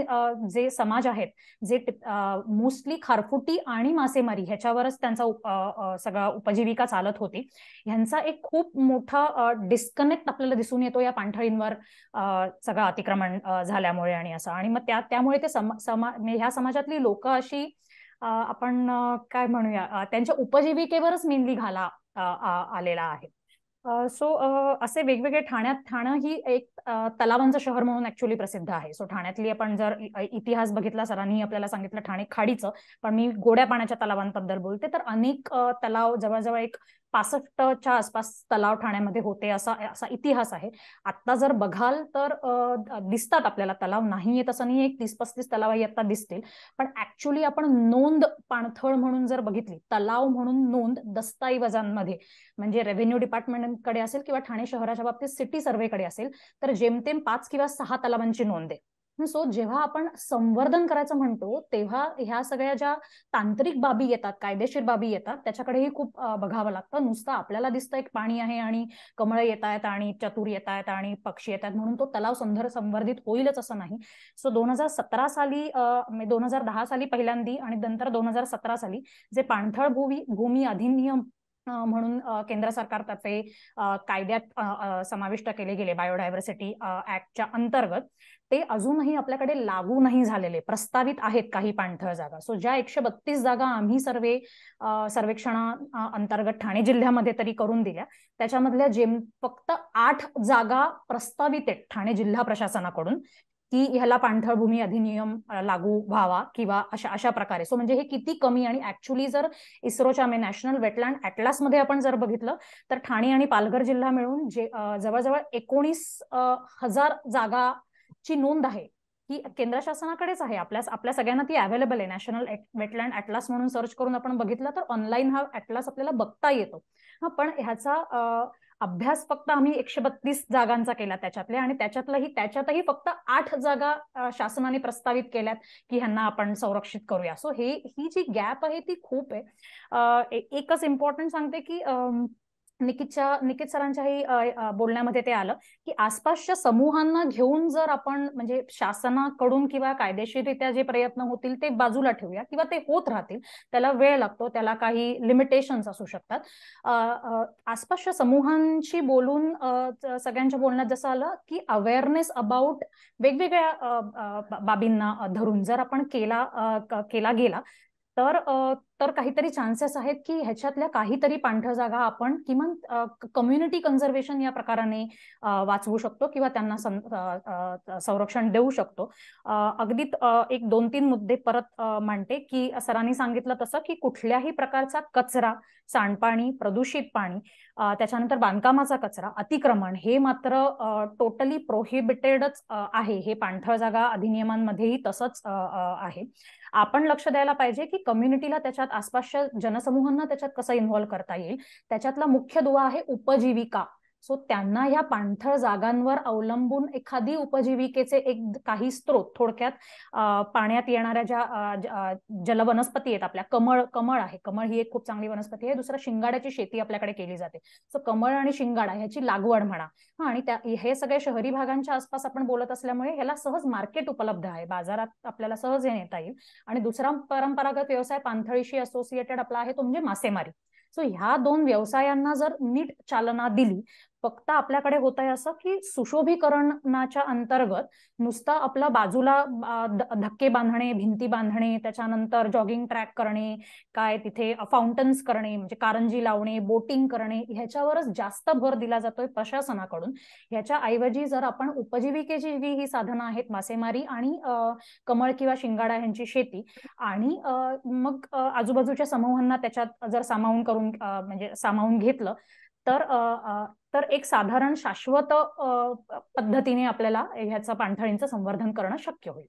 जे समाज आहेत, जे मोस्टली खारफुटी आणि मासेमारी ह्याच्यावरच त्यांचा सगळा उपजीविका चालत होती, ह्यांचा एक खूप मोठा डिस्कनेक्ट आपल्याला दिसून येतो या पाणथळींवर सगळं अतिक्रमण झाल्यामुळे आणि असं. आणि मग त्यामुळे ते ह्या समाजातली लोक अशी आपण काय म्हणूया त्यांच्या उपजीविकेवरच मेनली घाला आलेला आहे. सो असे वेगवेगळे ठाणं ही एक तलावांचं शहर म्हणून ऍक्च्युअली प्रसिद्ध आहे. सो ठाण्यातली आपण जर इतिहास बघितला, सरांनी आपल्याला सांगितलं ठाणे खाडीचं, पण मी गोड्या पाण्याच्या तलावांबद्दल बोलते, तर अनेक तलाव जवळजवळ एक 65च्या आसपास तलाव ठाण्यामध्ये होते असा इतिहास आहे. आता जर बघाल तर दिसतात आपल्याला, तलाव नाहीये तसं नाही, एक 30-35 तलावही आता दिसतील, पण ऍक्च्युअली आपण नोंद पाणथळ म्हणून जर बघितली, तलाव म्हणून नोंद दस्तऐवजांमध्ये म्हणजे रेव्हेन्यू डिपार्टमेंटकडे असेल किंवा ठाणे शहराच्या बाबतीत सिटी सर्व्हेकडे असेल, तर जेमतेम 5 किंवा 6 तलावांची नोंद आहे. सो जेव्हा आपण संवर्धन करायचं म्हणतो तेव्हा ह्या सगळ्या ज्या तांत्रिक बाबी येतात, कायदेशीर बाबी येतात, त्याच्याकडेही खूप बघावं लागतं. नुसतं आपल्याला दिसतं एक पाणी आहे आणि कमळं येत आहेत आणि चतुर येत आहेत आणि पक्षी येत आहेत म्हणून तो तलाव संवर्धित होईलच असं नाही. सो 2017 साली 2010 साली पहिल्यांदी आणि नंतर 2017 साली जे पाणथळ भूमी अधिनियम म्हणून केंद्र सरकारतर्फे कायद्यात समाविष्ट केले गेले बायोडायव्हर्सिटी ऍक्टच्या अंतर्गत, ते अजूनही आपल्याकडे लागू नाही झालेले, प्रस्तावित आहेत काही पाणथळ जागा. सो ज्या 132 जागा आम्ही सर्वेक्षणा अंतर्गत ठाणे जिल्ह्यामध्ये तरी करून दिल्या, त्याच्यामधल्या फक्त 8 जागा प्रस्तावित आहेत ठाणे जिल्हा प्रशासनाकडून की ह्याला पाणथळ भूमी अधिनियम लागू व्हावा किंवा अशा प्रकारे. सो म्हणजे हे किती कमी. आणि ऍक्च्युली जर इस्रोच्या नॅशनल वेटलँड ॲटलासमध्ये आपण जर बघितलं तर ठाणे आणि पालघर जिल्हा मिळून जे जवळजवळ 19,000 जागाची नोंद आहे ही केंद्र शासनाकडेच आहे. आपल्या सगळ्यांना ती अवेलेबल आहे. नॅशनल वेटलँड ॲटलास म्हणून सर्च करून आपण बघितलं तर ऑनलाईन हा ॲटलास आपल्याला बघता येतो. पण ह्याचा अभ्यास फक्त आम्ही 132 जागांचा केला त्याच्यातल्या, आणि त्याच्यातही फक्त 8 जागा शासनाने प्रस्तावित केल्यात की ह्यांना आपण संरक्षित करूया. सो ही जी गॅप आहे ती खूप आहे. एकच इम्पॉर्टंट सांगते की निकित सरांच्याही बोलण्यामध्ये ते आलं की आसपासच्या समूहांना घेऊन जर आपण म्हणजे शासनाकडून किंवा कायदेशीररित्या जे प्रयत्न होतील ते बाजूला ठेवूया किंवा ते होत राहतील, त्याला वेळ लागतो, त्याला काही लिमिटेशन्स असू शकतात. आसपासच्या समूहांशी बोलून सगळ्यांच्या बोलण्यात जसं आलं की अवेअरनेस अबाउट वेगवेगळ्या बाबींना धरून जर आपण केला गेला तर काहीतरी चान्सेस आहेत की ह्याच्यातल्या काहीतरी पाणथळ जागा आपण किमान कम्युनिटी कन्झर्वेशन या प्रकाराने वाचवू शकतो किंवा त्यांना संरक्षण देऊ शकतो. अगदी 1-2-3 मुद्दे परत मांडते की सरांनी सांगितलं तसं की कुठल्याही प्रकारचा कचरा, सांडपाणी, प्रदूषित पाणी, त्याच्यानंतर बांधकामाचा कचरा, अतिक्रमण हे मात्र टोटली प्रोहिबिटेडच आहे. हे पाणथळ जागा अधिनियमांमध्येही तसंच आहे. आपण लक्ष द्यायला पाहिजे की कम्युनिटीला त्याच्यात आसपासच्या जनसमूहांना त्याच्यात कसं इन्व्हॉल्व्ह करता येईल. त्याच्यातला मुख्य दुवा आहे उपजीविका. सो त्यांना ह्या पाणथळ जागांवर अवलंबून एखादी उपजीविकेचे काही स्त्रोत, थोडक्यात पाण्यात येणाऱ्या ज्या जलवनस्पती आहेत आपल्या, कमळ आहे, कमळ ही एक खूप चांगली वनस्पती आहे. दुसरा, शिंगाड्याची शेती आपल्याकडे केली जाते. सो कमळ आणि शिंगाडा ह्याची लागवड म्हणा, आणि हे सगळे शहरी भागांच्या आसपास आपण बोलत असल्यामुळे ह्याला सहज मार्केट उपलब्ध आहे, बाजारात आपल्याला सहज हे नेता येईल. आणि दुसरा परंपरागत व्यवसाय पाणथळीशी असोसिएटेड आपला आहे तो म्हणजे मासेमारी. सो ह्या 2 व्यवसायांना जर नीट चालना दिली, फक्त आपल्याकडे होत आहे असं की सुशोभीकरणाच्या अंतर्गत नुसतं आपलं बाजूला धक्के बांधणे, भिंती बांधणे, त्याच्यानंतर जॉगिंग ट्रॅक करणे, काय तिथे फाउंटन्स करणे, म्हणजे कारंजी लावणे, बोटिंग करणे, ह्याच्यावरच जास्त भर दिला जातोय प्रशासनाकडून. ह्याच्या ऐवजी जर आपण उपजीविकेची जी ही साधनं आहेत, मासेमारी आणि कमळ किंवा शिंगाडा यांची शेती, आणि मग आजूबाजूच्या समूहांना त्याच्यात जर सामावून घेतलं, तर एक साधारण शाश्वत पद्धतीने आपल्याला ह्याचं पाणथळींचं संवर्धन करणं शक्य होईल.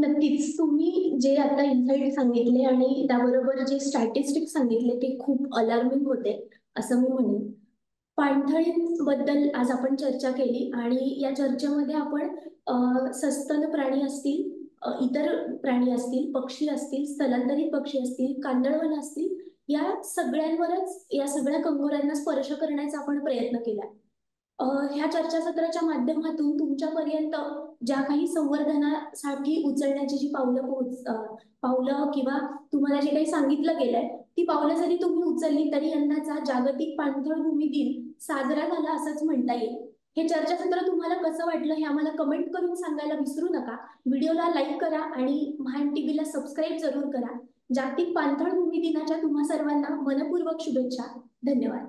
नक्कीच. तुम्ही जे आता इन्साइट सांगितले आणि त्याबरोबर जे स्टॅटिस्टिक्स सांगितले ते खूप अलार्मिंग होते असं मी म्हणेन. पाणथळींबद्दल आज आपण चर्चा केली आणि या चर्चेमध्ये आपण सस्तन प्राणी असतील, इतर प्राणी असतील, पक्षी असतील, स्थलांतरित पक्षी असतील, कांदळवन असतील, या सगळ्या कंगोऱ्यांना स्पर्श करण्याचा आपण प्रयत्न केला. ह्या चर्चासत्राच्या माध्यमातून तुमच्यापर्यंत ज्या काही संवर्धनासाठी उचलण्याची जी पावलं किंवा तुम्हाला जे काही सांगितलं गेलंय ती पावलं जरी तुम्ही उचलली तरी यंदाचा जागतिक पाणथळ भूमी दिन साजरा झाला असंच म्हणता येईल. हे चर्चासत्र तुम्हाला कसं वाटलं हे आम्हाला कमेंट करून सांगायला विसरू नका. व्हिडिओला लाईक करा आणि महान टीव्हीला सबस्क्राईब जरूर करा. जागतिक पाणथळ भूमी दिनाच्या तुम्हा सर्वांना मनपूर्वक शुभेच्छा. धन्यवाद.